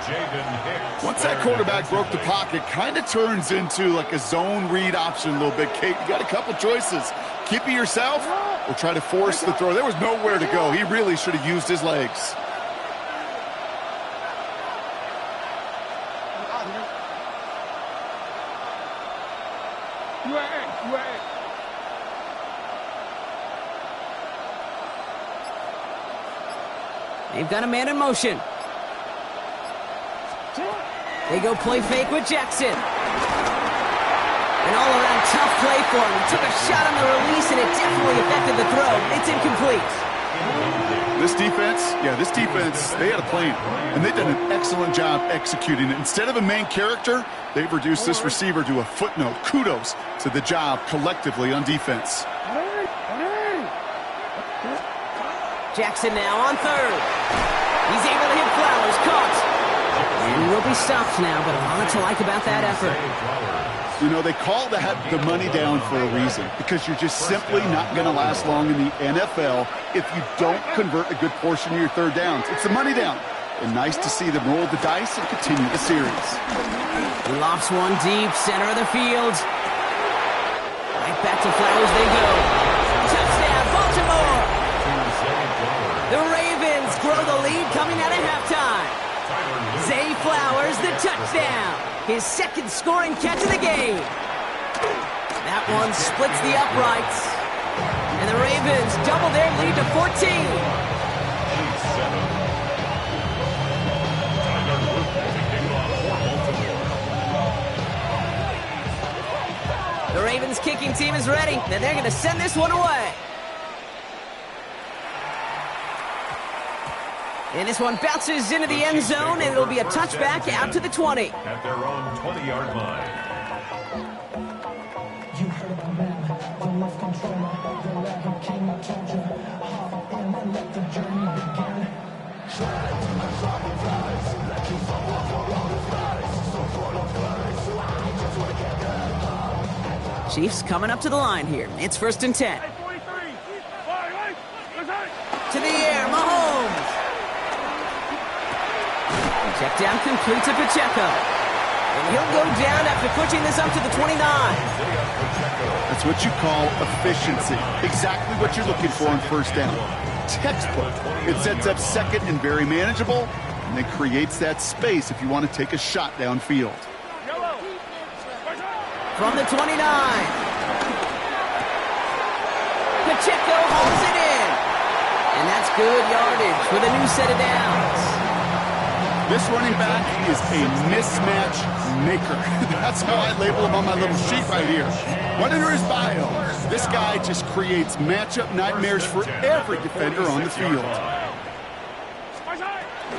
Once that quarterback broke the pocket, kind of turns into like a zone read option a little bit. Kate, you got a couple choices. Keep it yourself or try to force the throw. There was nowhere to go. He really should have used his legs. They've got a man in motion. They go play fake with Jackson. An all-around tough play for him. He took a shot on the release, and it definitely affected the throw. It's incomplete. This defense, they had a plan, and they've done an excellent job executing it. Instead of a main character, they've reduced this receiver to a footnote. Kudos to the job collectively on defense. Jackson now on third. He's able to hit Flowers, caught. And he will be stopped now, but a lot to like about that effort. You know, they call that the money down for a reason, because you're just simply not going to last long in the NFL if you don't convert a good portion of your third downs. It's the money down. And nice to see them roll the dice and continue the series. He lofts one deep, center of the field. Right back to Flowers they go. Touchdown, Baltimore! The Ravens grow the lead coming out of halftime. Zay Flowers, the touchdown. His second scoring catch of the game. That one splits the uprights. And the Ravens double their lead to 14. The Ravens kicking team is ready, and they're going to send this one away. And this one bounces into the end zone, and it'll be a touchback out to the 20. At their own 20-yard line. You heard about them, the love controller, the rap king, I told you. Hop in and let the journey begin. Chiefs coming up to the line here. It's 1st and 10. To the air, Mahomes. Check down complete to Pacheco. And he'll go down after pushing this up to the 29. That's what you call efficiency. Exactly what you're looking for on first down. Textbook. It sets up second and very manageable, and then creates that space if you want to take a shot downfield. From the 29. Pacheco hauls it in. And that's good yardage with a new set of downs. This running back is a mismatch maker. That's how I label him on my little sheet right here. Right under his bio, this guy just creates matchup nightmares for every defender on the field.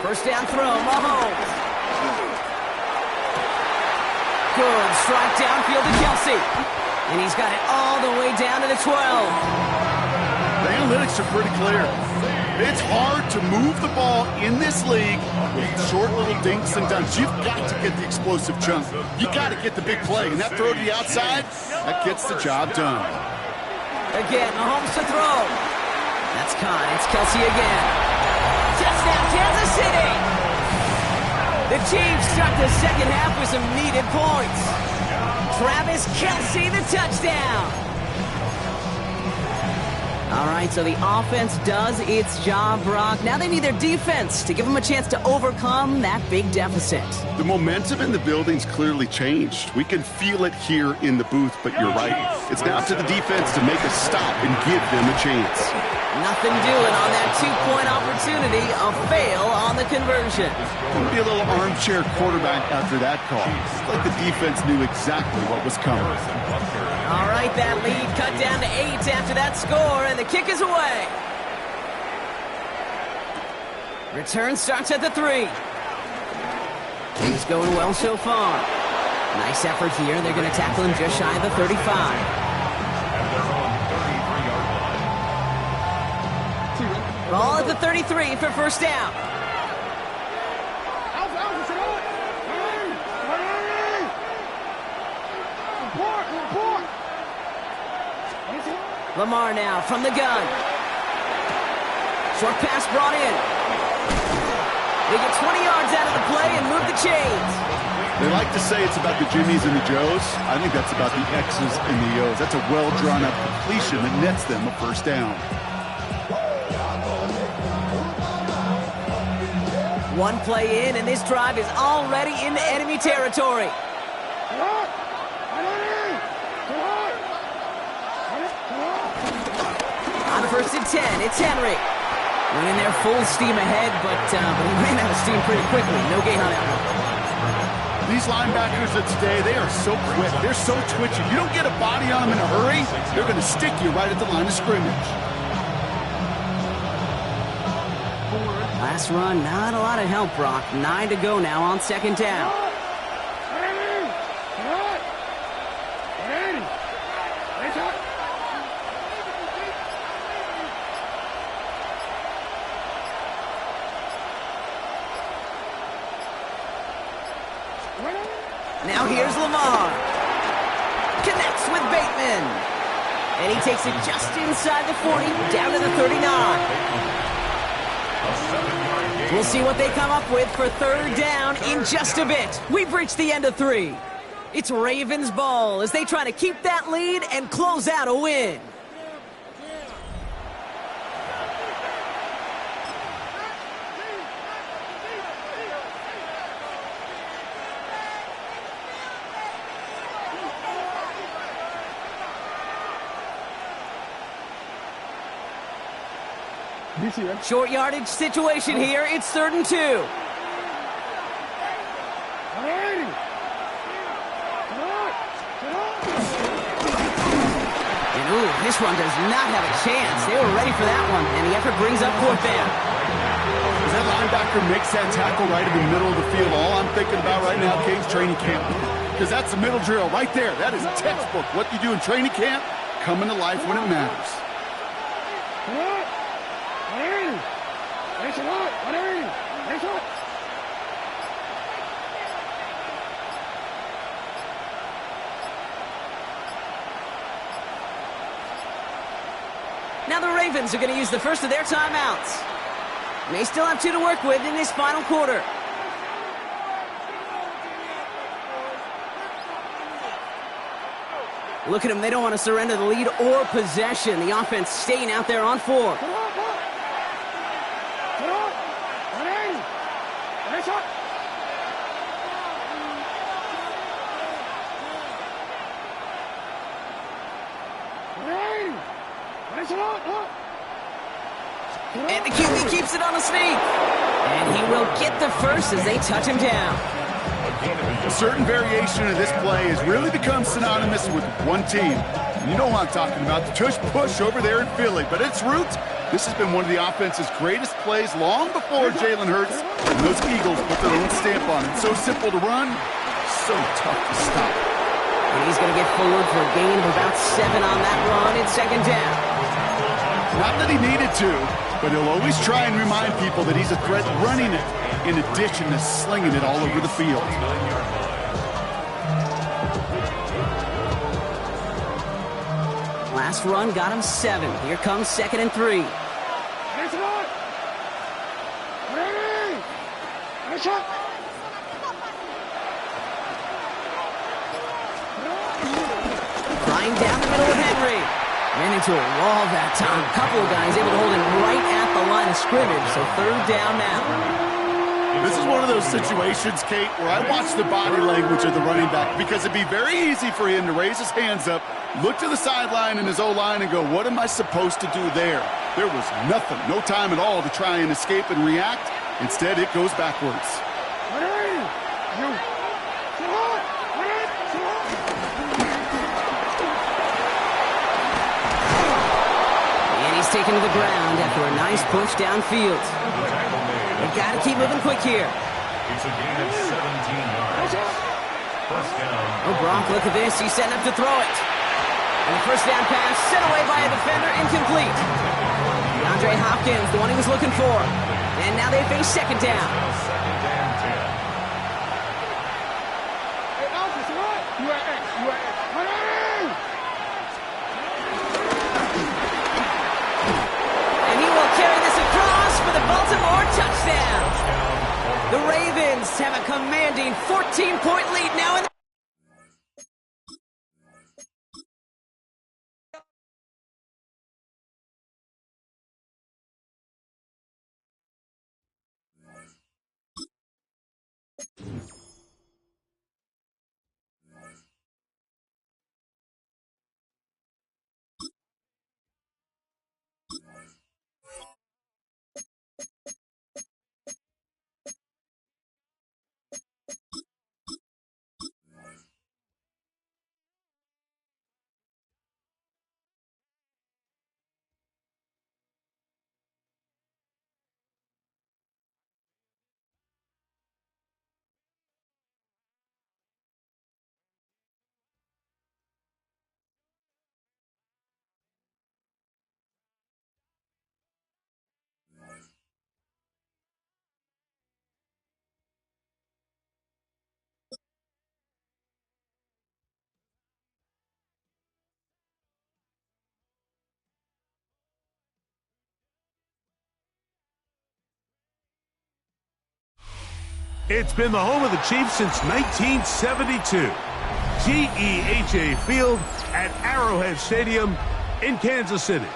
First down throw, Mahomes. Good strike downfield to Kelsey. And he's got it all the way down to the 12. The analytics are pretty clear. It's hard to move the ball in this league with short little dinks and dunks. You've got to get the explosive chunk. You got to get the big play. And that throw to the outside, that gets the job done. Again, Mahomes to throw. That's Khan. It's Kelsey again. Touchdown, Kansas City. The Chiefs start the second half with some needed points. Travis Kelsey, the touchdown. All right, so the offense does its job, Brock. Now they need their defense to give them a chance to overcome that big deficit. The momentum in the building's clearly changed. We can feel it here in the booth, but you're right. It's now up to the defense to make a stop and give them a chance. Nothing doing on that two-point opportunity. A fail on the conversion. Could be a little armchair quarterback after that call. It's like the defense knew exactly what was coming. All right, that lead cut down to 8 after that score, and the kick is away. Return starts at the 3. Things going well so far. Nice effort here. They're going to tackle him just shy of the 35. Ball at the 33 for first down. Lamar now from the gun. Short pass brought in. They get 20 yards out of the play and move the chains. They like to say it's about the Jimmies and the Joes. I think that's about the X's and the O's. That's a well-drawn-up completion that nets them a first down. One play in, and this drive is already into enemy territory. On first and 10, it's Henry. Went in there full steam ahead, but he ran out of steam pretty quickly. No gain on that one. These linebackers of today, they are so quick. They're so twitchy. You don't get a body on them in a hurry, they're going to stick you right at the line of scrimmage. Last run, not a lot of help, Brock. 9 to go now on second down. Now here's Lamar. Connects with Bateman. And he takes it just inside the 40, down to the 39. We'll see what they come up with for third down in just a bit. We've reached the end of 3. It's Ravens ball as they try to keep that lead and close out a win. Short yardage situation here. It's 3rd and 2. And ooh, this one does not have a chance. They were ready for that one, and the effort brings up 4th down. As that linebacker makes that tackle right in the middle of the field, all I'm thinking about right now, Kate's training camp. Because that's the middle drill right there. That is textbook. What you do in training camp, coming to life when it matters. Now the Ravens are going to use the first of their timeouts. They still have 2 to work with in this final quarter. Look at them. They don't want to surrender the lead or possession. The offense staying out there on 4. And the QB keeps it on the sneak. And he will get the first as they touch him down. A certain variation of this play has really become synonymous with one team. You know what I'm talking about, the tush push over there in Philly. But at its roots, this has been one of the offense's greatest plays long before Jalen Hurts and those Eagles put their own stamp on it. So simple to run, so tough to stop. And he's going to get forward for a gain of about 7 on that run in 2nd down. Not that he needed to, but he'll always try and remind people that he's a threat running it, in addition to slinging it all over the field. Last run got him 7. Here comes 2nd and 3. Flying down the middle of Henry. Ran into a wall that time. A couple of guys able to hold him right at the line of scrimmage. So 3rd down now. This is one of those situations, Kate, where I watch the body language of the running back because it'd be very easy for him to raise his hands up, look to the sideline in his O-line and go, what am I supposed to do there? There was nothing, no time at all to try and escape and react. Instead, it goes backwards. And he's taken to the ground after a nice push downfield. They've got to keep moving quick here. It's a gain of 17 yards. First down. Oh, Brock, look at this. He's setting up to throw it. And the first down pass sent away by a defender, incomplete. DeAndre Hopkins, the one he was looking for. And now they face 2nd down. Second and 10. And he will carry this across for the Baltimore touchdown. The Ravens have a commanding 14-point lead now in the It's been the home of the Chiefs since 1972. GEHA Field at Arrowhead Stadium in Kansas City.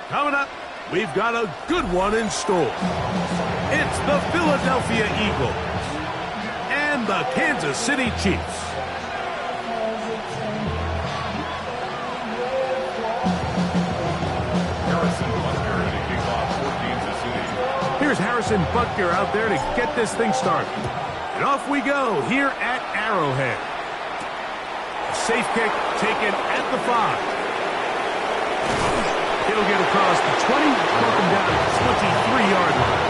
Coming up, we've got a good one in store. It's the Philadelphia Eagles and the Kansas City Chiefs. Here's Harrison Butker out there to get this thing started. And off we go here at Arrowhead. A safe kick taken at the 5. It'll get across the 20, broken down to the 23-yard line.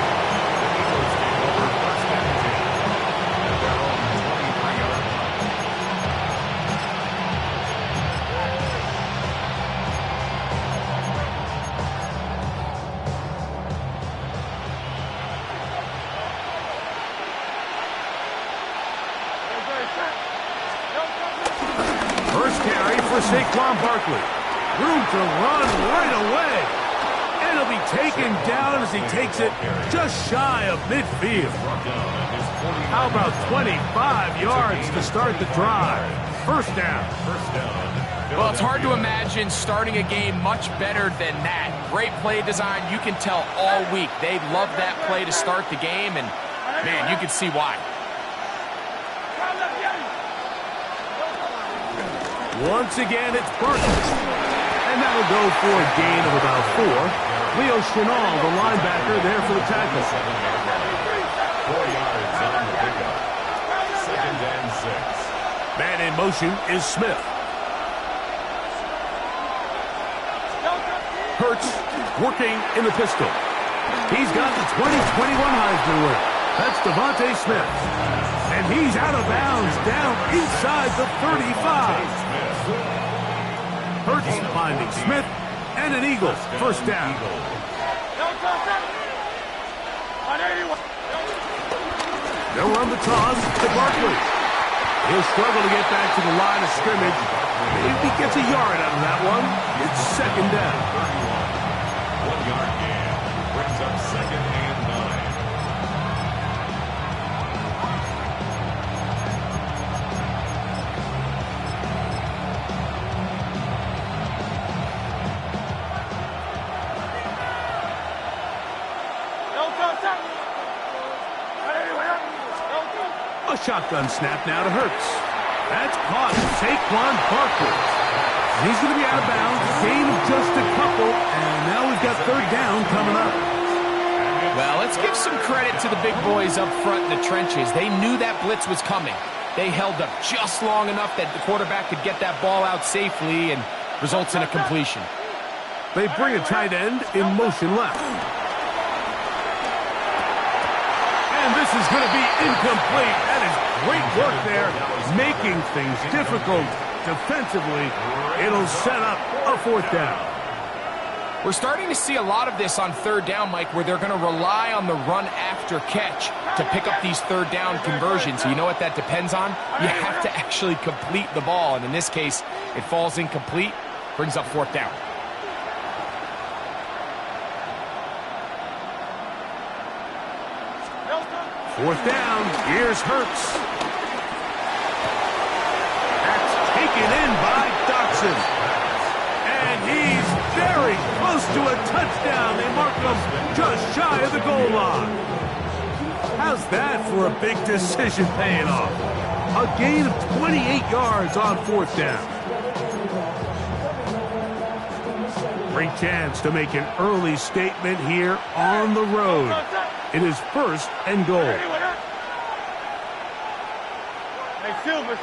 First carry for Saquon Barkley. Room to run right away. And he'll be taken down as he takes it just shy of midfield. How about 25 yards to start the drive? First down. Well, it's hard to imagine starting a game much better than that. Great play design. You can tell all week they love that play to start the game, and, man, you can see why. Once again, it's Barkley. And that'll go for a gain of about 4. Leo Chenal, the linebacker, there for the tackle. 4 yards on the pickup. 2nd and 6. Man in motion is Smith. Hurts working in the pistol. He's got the 2021 Heisman winner. That's Devontae Smith. And he's out of bounds down inside the 35. Hurts finding Smith, and an Eagle first down. They'll run the toss to Barkley. He'll struggle to get back to the line of scrimmage. Maybe he gets a yard out of that one. It's 2nd down. 1-yard gain brings up 2nd and 9. A shotgun snap now to Hurts. That's caught Saquon Barkley. And he's going to be out of bounds. Gain of just a couple. And now we've got 3rd down coming up. Well, let's give some credit to the big boys up front in the trenches. They knew that blitz was coming. They held up just long enough that the quarterback could get that ball out safely and results in a completion. They bring a tight end in motion left. And this is going to be incomplete. That is great work there, making things difficult defensively. It'll set up a 4th down. We're starting to see a lot of this on 3rd down, Mike, where they're going to rely on the run after catch to pick up these 3rd down conversions. You know what that depends on? You have to actually complete the ball, and in this case, it falls incomplete, brings up 4th down. Fourth down, here's Hurts. That's taken in by Dotson. And he's very close to a touchdown. They mark him just shy of the goal line. How's that for a big decision paying off? A gain of 28 yards on 4th down. Great chance to make an early statement here on the road. It is 1st and goal. Hey, Silver.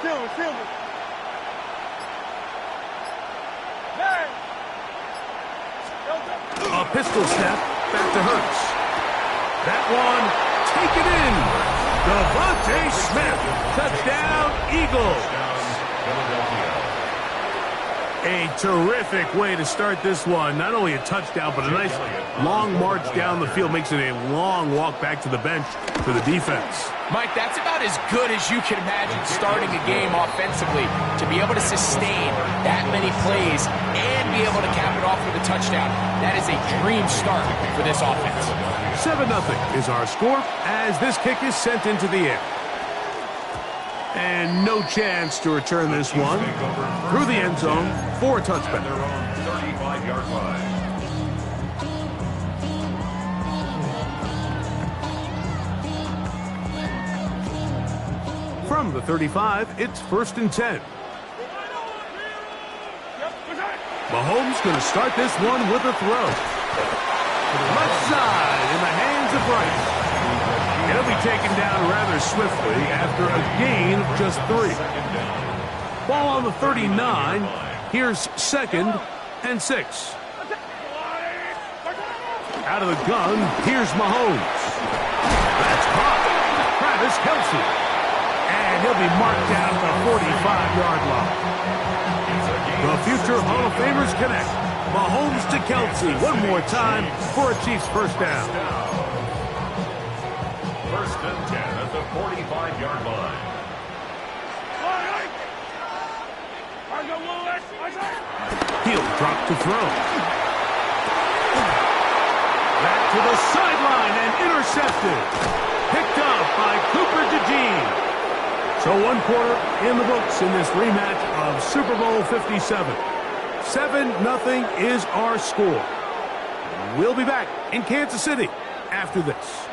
A pistol snap back to Hurts. That one taken in. Devontae Smith. Touchdown, Eagles. A terrific way to start this one. Not only a touchdown, but a nice long march down the field. Makes it a long walk back to the bench for the defense. Mike, that's about as good as you can imagine starting a game offensively. To be able to sustain that many plays and be able to cap it off with a touchdown, that is a dream start for this offense. 7-0 is our score as this kick is sent into the air. And no chance to return this one through the end zone for a touchback. Their own 35-yard line. From the 35, it's 1st and 10. Mahomes going to start this one with a throw. Left side in the hands of Bryce. He'll be taken down rather swiftly after a gain of just 3. Ball on the 39. Here's 2nd and 6. Out of the gun, here's Mahomes. That's caught. Travis Kelce. And he'll be marked down at the 45-yard line. The future Hall of Famers connect. Mahomes to Kelce one more time for a Chiefs first down. 1st and 10 at the 45-yard line. He'll drop to throw. Back to the sideline and intercepted. Picked up by Cooper DeJean. So 1 quarter in the books in this rematch of Super Bowl 57. 7-0 is our score. We'll be back in Kansas City after this.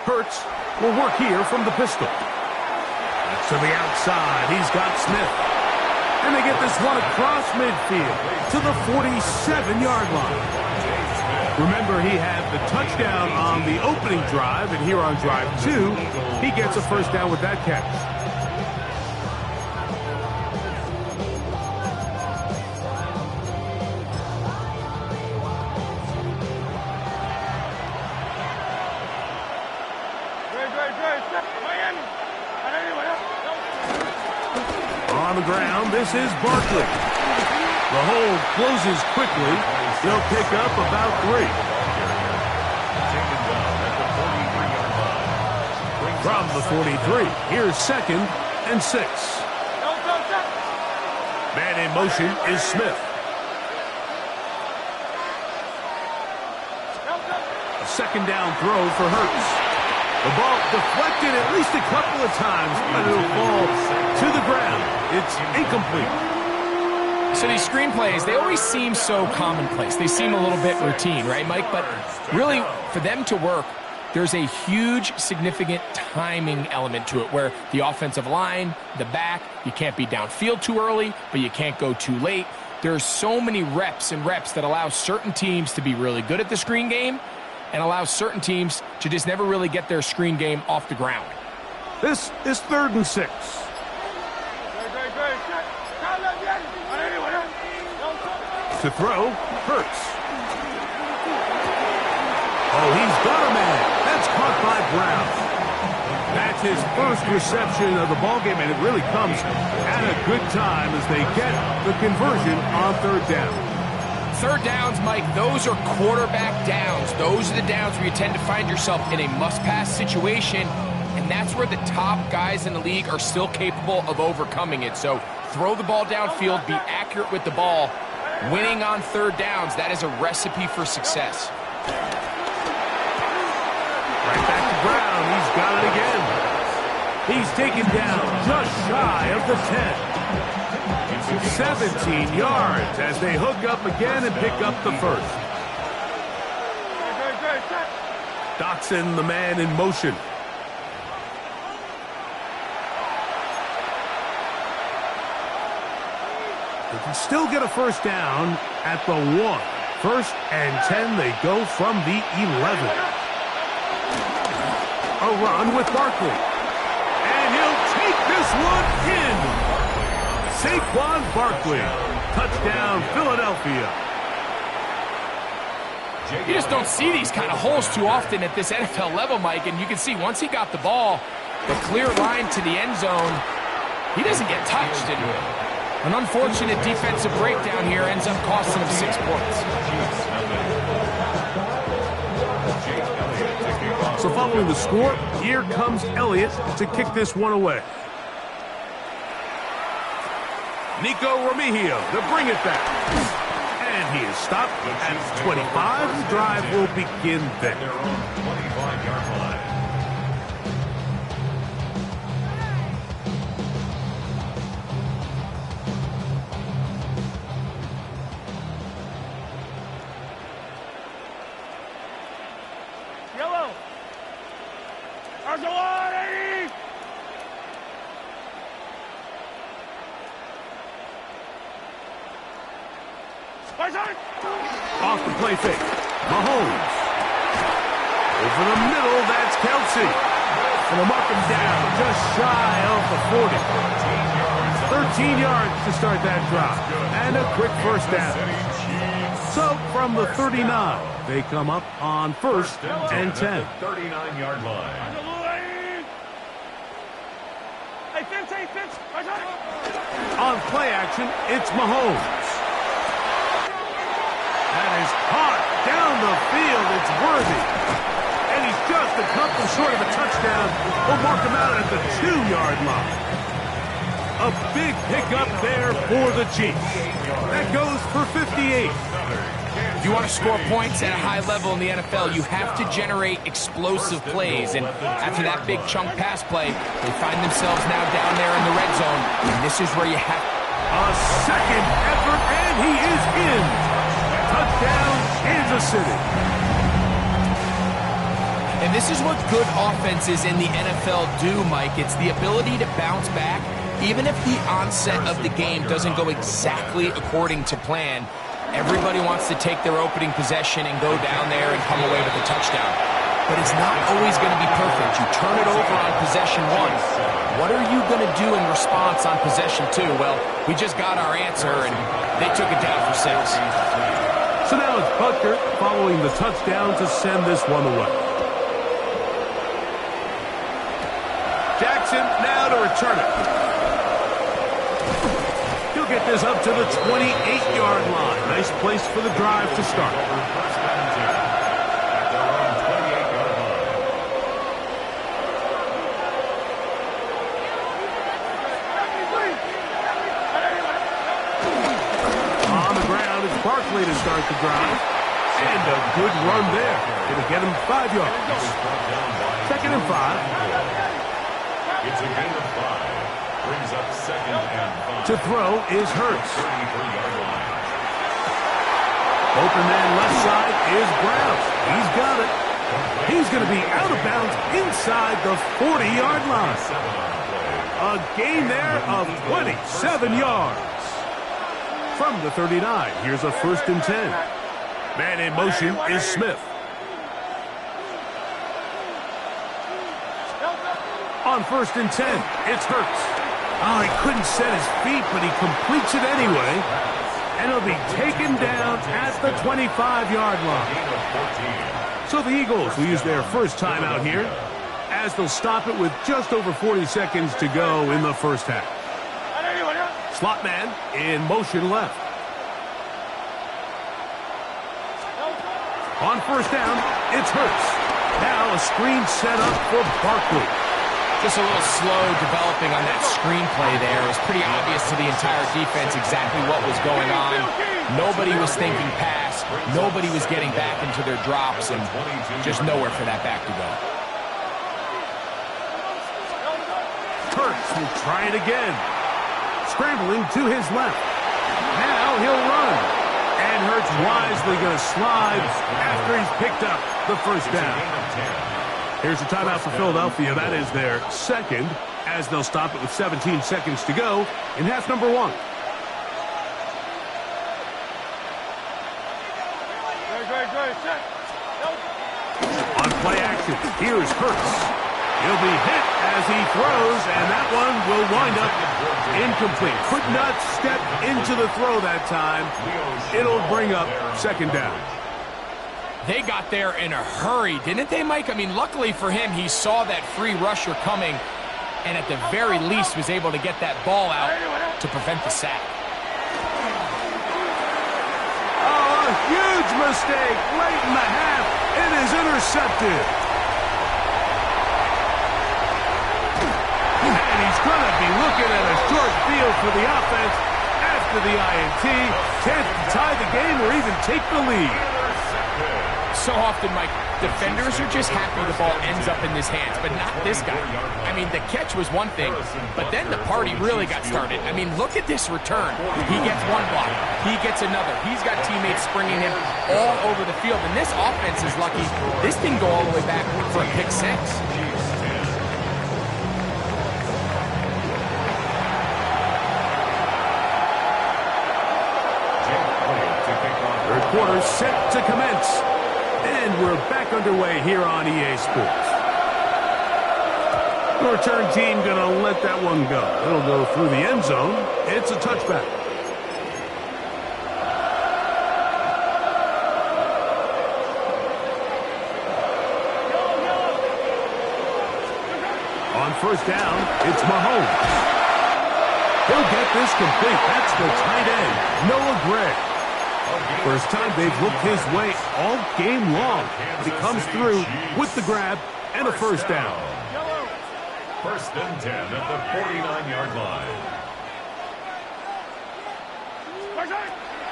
Hurts will work here from the pistol. To the outside, he's got Smith. And they get this one across midfield to the 47-yard line. Remember, he had the touchdown on the opening drive, and here on drive 2, he gets a first down with that catch. On the ground, this is Barkley. The hold closes quickly. He'll pick up about 3. From the 43, here's 2nd and 6. Man in motion is Smith. A 2nd down throw for Hurts. The ball deflected at least a couple of times, but it'll fall to the ground. It's incomplete. So these screenplays, they always seem so commonplace. They seem a little bit routine, right, Mike? But really, for them to work, there's a huge, significant timing element to it where the offensive line, the back, you can't be downfield too early, but you can't go too late. There's so many reps and reps that allow certain teams to be really good at the screen game and allow certain teams to just never really get their screen game off the ground. This is 3rd and 6. To throw, Hurts. Oh, he's got a man. That's caught by Brown. That's his first reception of the ballgame, and it really comes at a good time as they get the conversion on 3rd down. 3rd downs, Mike, those are quarterback downs. Those are the downs where you tend to find yourself in a must-pass situation, and that's where the top guys in the league are still capable of overcoming it. So throw the ball downfield, be accurate with the ball. Winning on 3rd downs, that is a recipe for success. Right back to Brown. He's got it again. He's taken down just shy of the 10. 17 yards as they hook up again and pick up the 1st. Dotson, the man in motion. They can still get a first down at the 1. 1st and 10, they go from the 11. A run with Barkley. And he'll take this one in. Saquon Barkley. Touchdown, Philadelphia. You just don't see these kind of holes too often at this NFL level, Mike, and you can see once he got the ball, the clear line to the end zone, he doesn't get touched. And an unfortunate defensive breakdown here ends up costing him 6 points. So following the score, here comes Elliott to kick this one away. Nico Remigio to bring it back. And he is stopped at 25. The drive will begin there. Their own 25-yard line. Yellow. Argelani! Off the play fake. Mahomes. Over the middle, that's Kelsey. And they'll mark him down just shy of the 40. 13 yards to start that drive. And a quick first down. So from the 39, they come up on 1st and 10. 39-yard line. Hey, Fitz. On play action, it's Mahomes. That is caught down the field. It's worthy. And he's just a couple short of a touchdown. We'll mark him out at the 2-yard line. A big pickup there for the Chiefs. That goes for 58. If you want to score points at a high level in the NFL, you have to generate explosive plays. And after that big chunk pass play, they find themselves now down there in the red zone. And this is where you have a second effort, and he is in. Touchdown, Kansas City. And this is what good offenses in the NFL do, Mike. It's the ability to bounce back. Even if the onset of the game doesn't go exactly according to plan, everybody wants to take their opening possession and go down there and come away with a touchdown. But it's not always going to be perfect. You turn it over on possession 1. What are you going to do in response on possession 2? Well, we just got our answer, and they took it down for 6. So now it's Butker following the touchdown to send this one away. Jackson now to return it. He'll get this up to the 28-yard line. Nice place for the drive to start. Barkley to start the drive. And a good run there. It'll get him 5 yards. 2nd and 5. It's a gain of 5. Brings up 2nd and 5. To throw is Hurts. 33-yard line. Open man left side is Brown. He's got it. He's going to be out of bounds inside the 40-yard line. A gain there of 27 yards. From the 39, here's a 1st and 10. Man in motion is Smith. On 1st and 10, it's Hurts. Oh, he couldn't set his feet, but he completes it anyway. And he'll be taken down at the 25-yard line. So the Eagles will use their first timeout here, as they'll stop it with just over 40 seconds to go in the first half. Slot man in motion left. On 1st down, it's Hurts. Now a screen set up for Barkley. Just a little slow developing on that screenplay there. It was pretty obvious to the entire defense exactly what was going on. Nobody was thinking pass. Nobody was getting back into their drops, and just nowhere for that back to go. Hurts will try it again. Scrambling to his left. Now he'll run. And Hurts wisely going to slide after he's picked up the first down. Here's a timeout for Philadelphia. That is their 2nd, as they'll stop it with 17 seconds to go in half number 1. On play action, here's Hurts. He'll be hit as he throws, and that one will wind up incomplete. Could not step into the throw that time. It'll bring up second down. They got there in a hurry, didn't they, Mike? I mean, luckily for him, he saw that free rusher coming, and at the very least was able to get that ball out to prevent the sack. Oh, a huge mistake late in the half. It is intercepted. And he's going to be looking at a short field for the offense after the INT. Chance to tie the game or even take the lead. So often, Mike, defenders are just happy the ball ends up in his hands, but not this guy. I mean, the catch was one thing, but then the party really got started. I mean, look at this return. He gets one block. He gets another. He's got teammates springing him all over the field, and this offense is lucky. This didn't go all the way back for a pick six. Third quarter set to commence. And we're back underway here on EA Sports. The return team going to let that one go. It'll go through the end zone. It's a touchback. On first down, it's Mahomes. He'll get this complete. That's the tight end, Noah Gray. First time they've looked his way all game long. He comes through with the grab and a first down. First and 10 at the 49-yard line.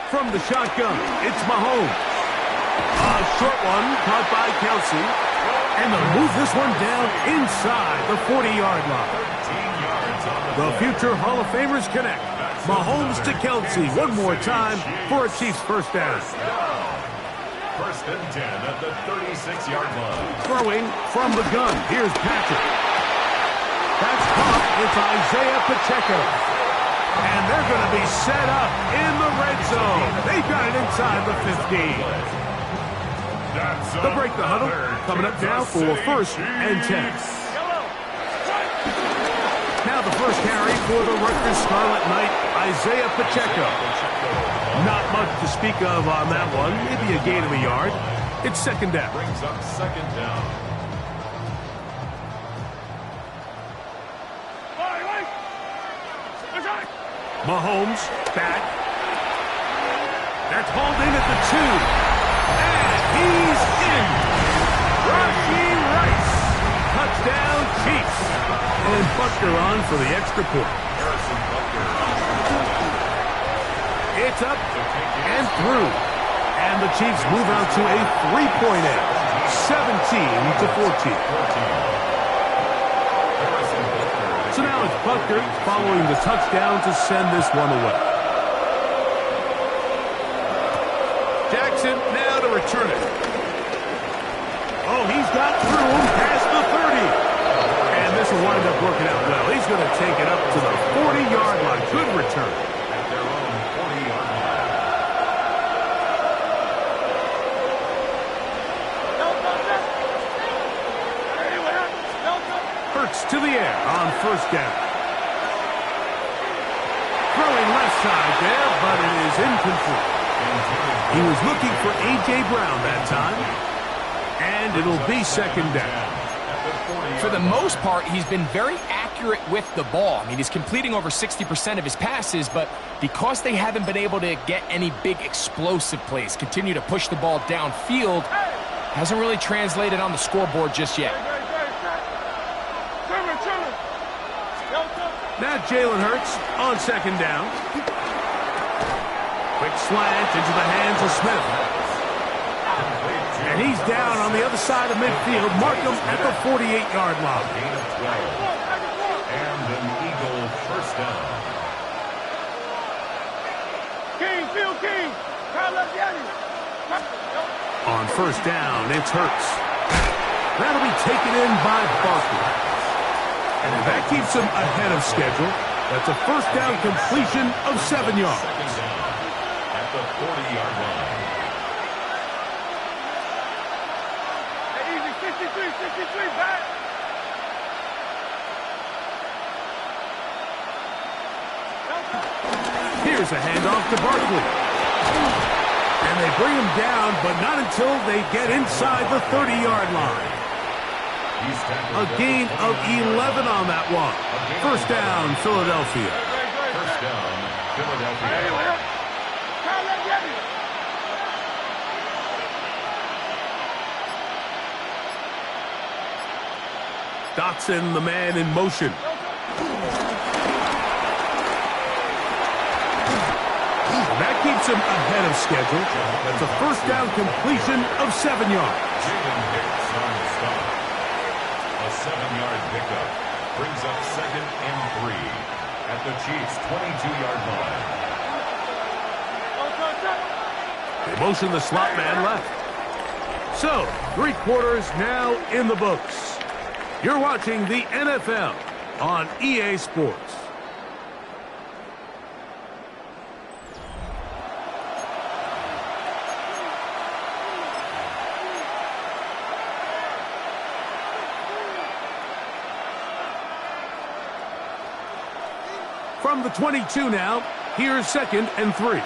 From the shotgun, it's Mahomes. A short one caught by Kelsey. And they'll move this one down inside the 40-yard line. The future Hall of Famers connect. Mahomes to Kelsey one more time for a Chiefs first down. First and 10 at the 36-yard line. Throwing from the gun. Here's Patrick. That's caught. It's Isaiah Pacheco. And they're going to be set up in the red zone. They've got it inside the 15. They'll break the huddle. Coming up now for first and 10. Now the first carry for the Rutgers Scarlet Knight, Isaiah Pacheco. Not much to speak of on that one. Maybe a gain of a yard. It's second down. Brings up second down. Mahomes back. That's hauled in at the 2. And he's in. Rashee Rice. Touchdown Chiefs. And Butker on for the extra point. It's up and through. And the Chiefs move out to a 3-point edge. 17-14. So now it's Butker following the touchdown to send this one away. Jackson now to return it. Oh, he's got through him past the 30. And this will wind up working out well. He's going to take it up to the 40-yard line. Good return. At their own 40-yard line. Hurts to the air on first down. Throwing left side there, but it is incomplete. He was looking for A.J. Brown that time. And it'll be second down. For the most part, he's been very accurate with the ball. I mean, he's completing over 60% of his passes, but because they haven't been able to get any big explosive plays, continue to push the ball downfield, hasn't really translated on the scoreboard just yet. Now Jalen Hurts on second down. Quick slant into the hands of Smith. And he's down on the other side of midfield. Mark him at the 48-yard line. And an Eagle first down. King. On first down, it's Hurts. That'll be taken in by Barkley. And that keeps him ahead of schedule. That's a first down completion of 7 yards. At the 40-yard line. Here's a handoff to Barkley. And they bring him down, but not until they get inside the 30-yard line. A gain of 11 on that one. First down, Philadelphia. First down, Philadelphia. Dotson, the man in motion. And that keeps him ahead of schedule. That's a first down completion of 7 yards. Jalen Hicks on the stop. A 7-yard pickup brings up 2nd and 3 at the Chiefs' 22-yard line. They motion the slot man left. So, 3 quarters now in the books. You're watching the NFL on EA Sports. From the 22 now, here's 2nd and 3.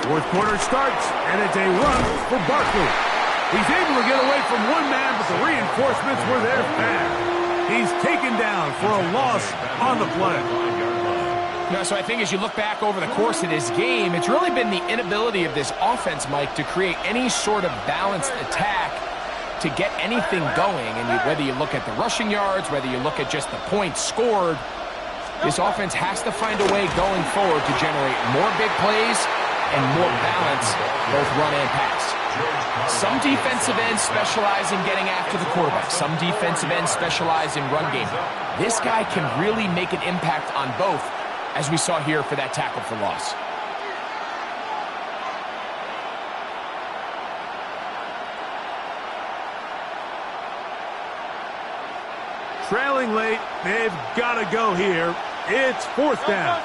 Fourth quarter starts, and it's a run for Barkley. He's able to get away from one man, but the reinforcements were there fast. He's taken down for a loss on the play. So I think as you look back over the course of this game, it's really been the inability of this offense, Mike, to create any sort of balanced attack to get anything going. And whether you look at the rushing yards, whether you look at just the points scored, this offense has to find a way going forward to generate more big plays and more balance, both run and pass. Some defensive ends specialize in getting after the quarterback. Some defensive ends specialize in run game. This guy can really make an impact on both, as we saw here for that tackle for loss. Trailing late, they've got to go here. It's 4th down.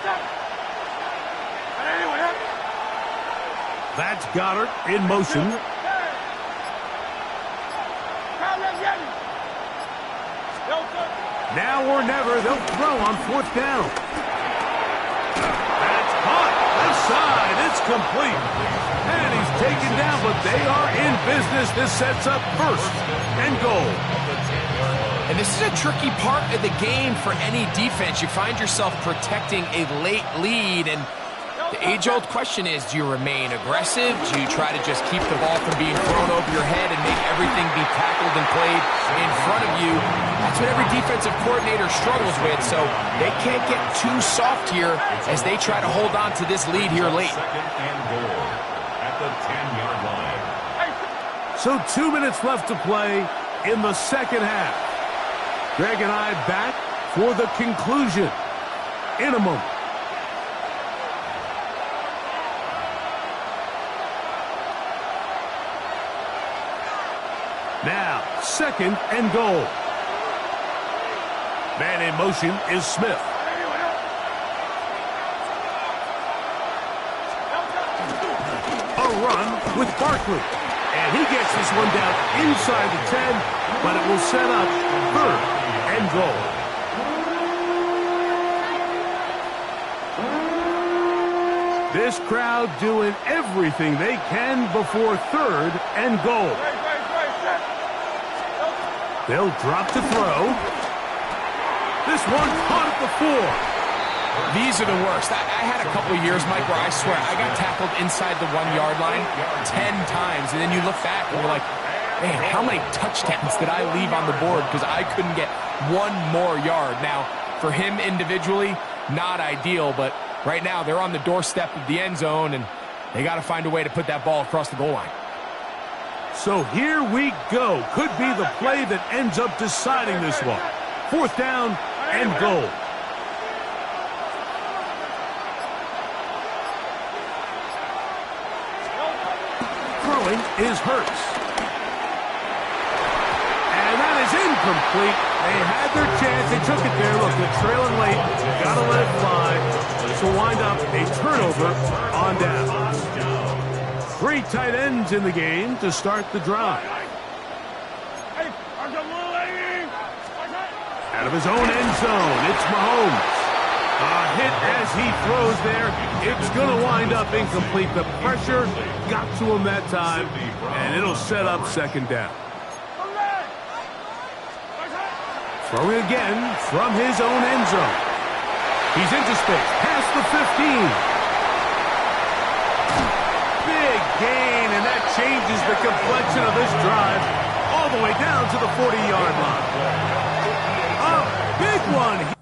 That's Goddard in motion. Now or never, they'll throw on 4th down. That's caught. Left side, it's complete. And he's taken down, but they are in business. This sets up 1st and goal. And this is a tricky part of the game for any defense. You find yourself protecting a late lead, and the age-old question is, do you remain aggressive? Do you try to just keep the ball from being thrown over your head and make everything be tackled and played in front of you? That's what every defensive coordinator struggles with, so they can't get too soft here as they try to hold on to this lead here late. 2nd and goal at the 10-yard line. So 2 minutes left to play in the 2nd half. Greg and I back for the conclusion in a moment. Now, 2nd and goal. Man in motion is Smith. A run with Barkley. And he gets this one down inside the 10, but it will set up 3rd and goal. This crowd doing everything they can before 3rd and goal. They'll drop to throw. This one caught at the 4. These are the worst. I had a couple of years, Mike, where I swear I got tackled inside the 1-yard line 10 times, and then you look back and you're like, man, how many touchdowns did I leave on the board because I couldn't get one more yard? Now, for him individually, not ideal, but right now they're on the doorstep of the end zone, and they got to find a way to put that ball across the goal line. So here we go. Could be the play that ends up deciding this one. 4th down and goal. Throwing is Hurts. And that is incomplete. They had their chance. They took it there. Look, they're trailing late. Got to let it fly. This will wind up a turnover on down. 3 tight ends in the game to start the drive. Out of his own end zone, it's Mahomes. A hit as he throws there. It's going to wind up incomplete. The pressure got to him that time, and it'll set up second down. Throwing again from his own end zone. He's into space, past the 15. Big gain, and that changes the complexion of this drive all the way down to the 40-yard line. A big one.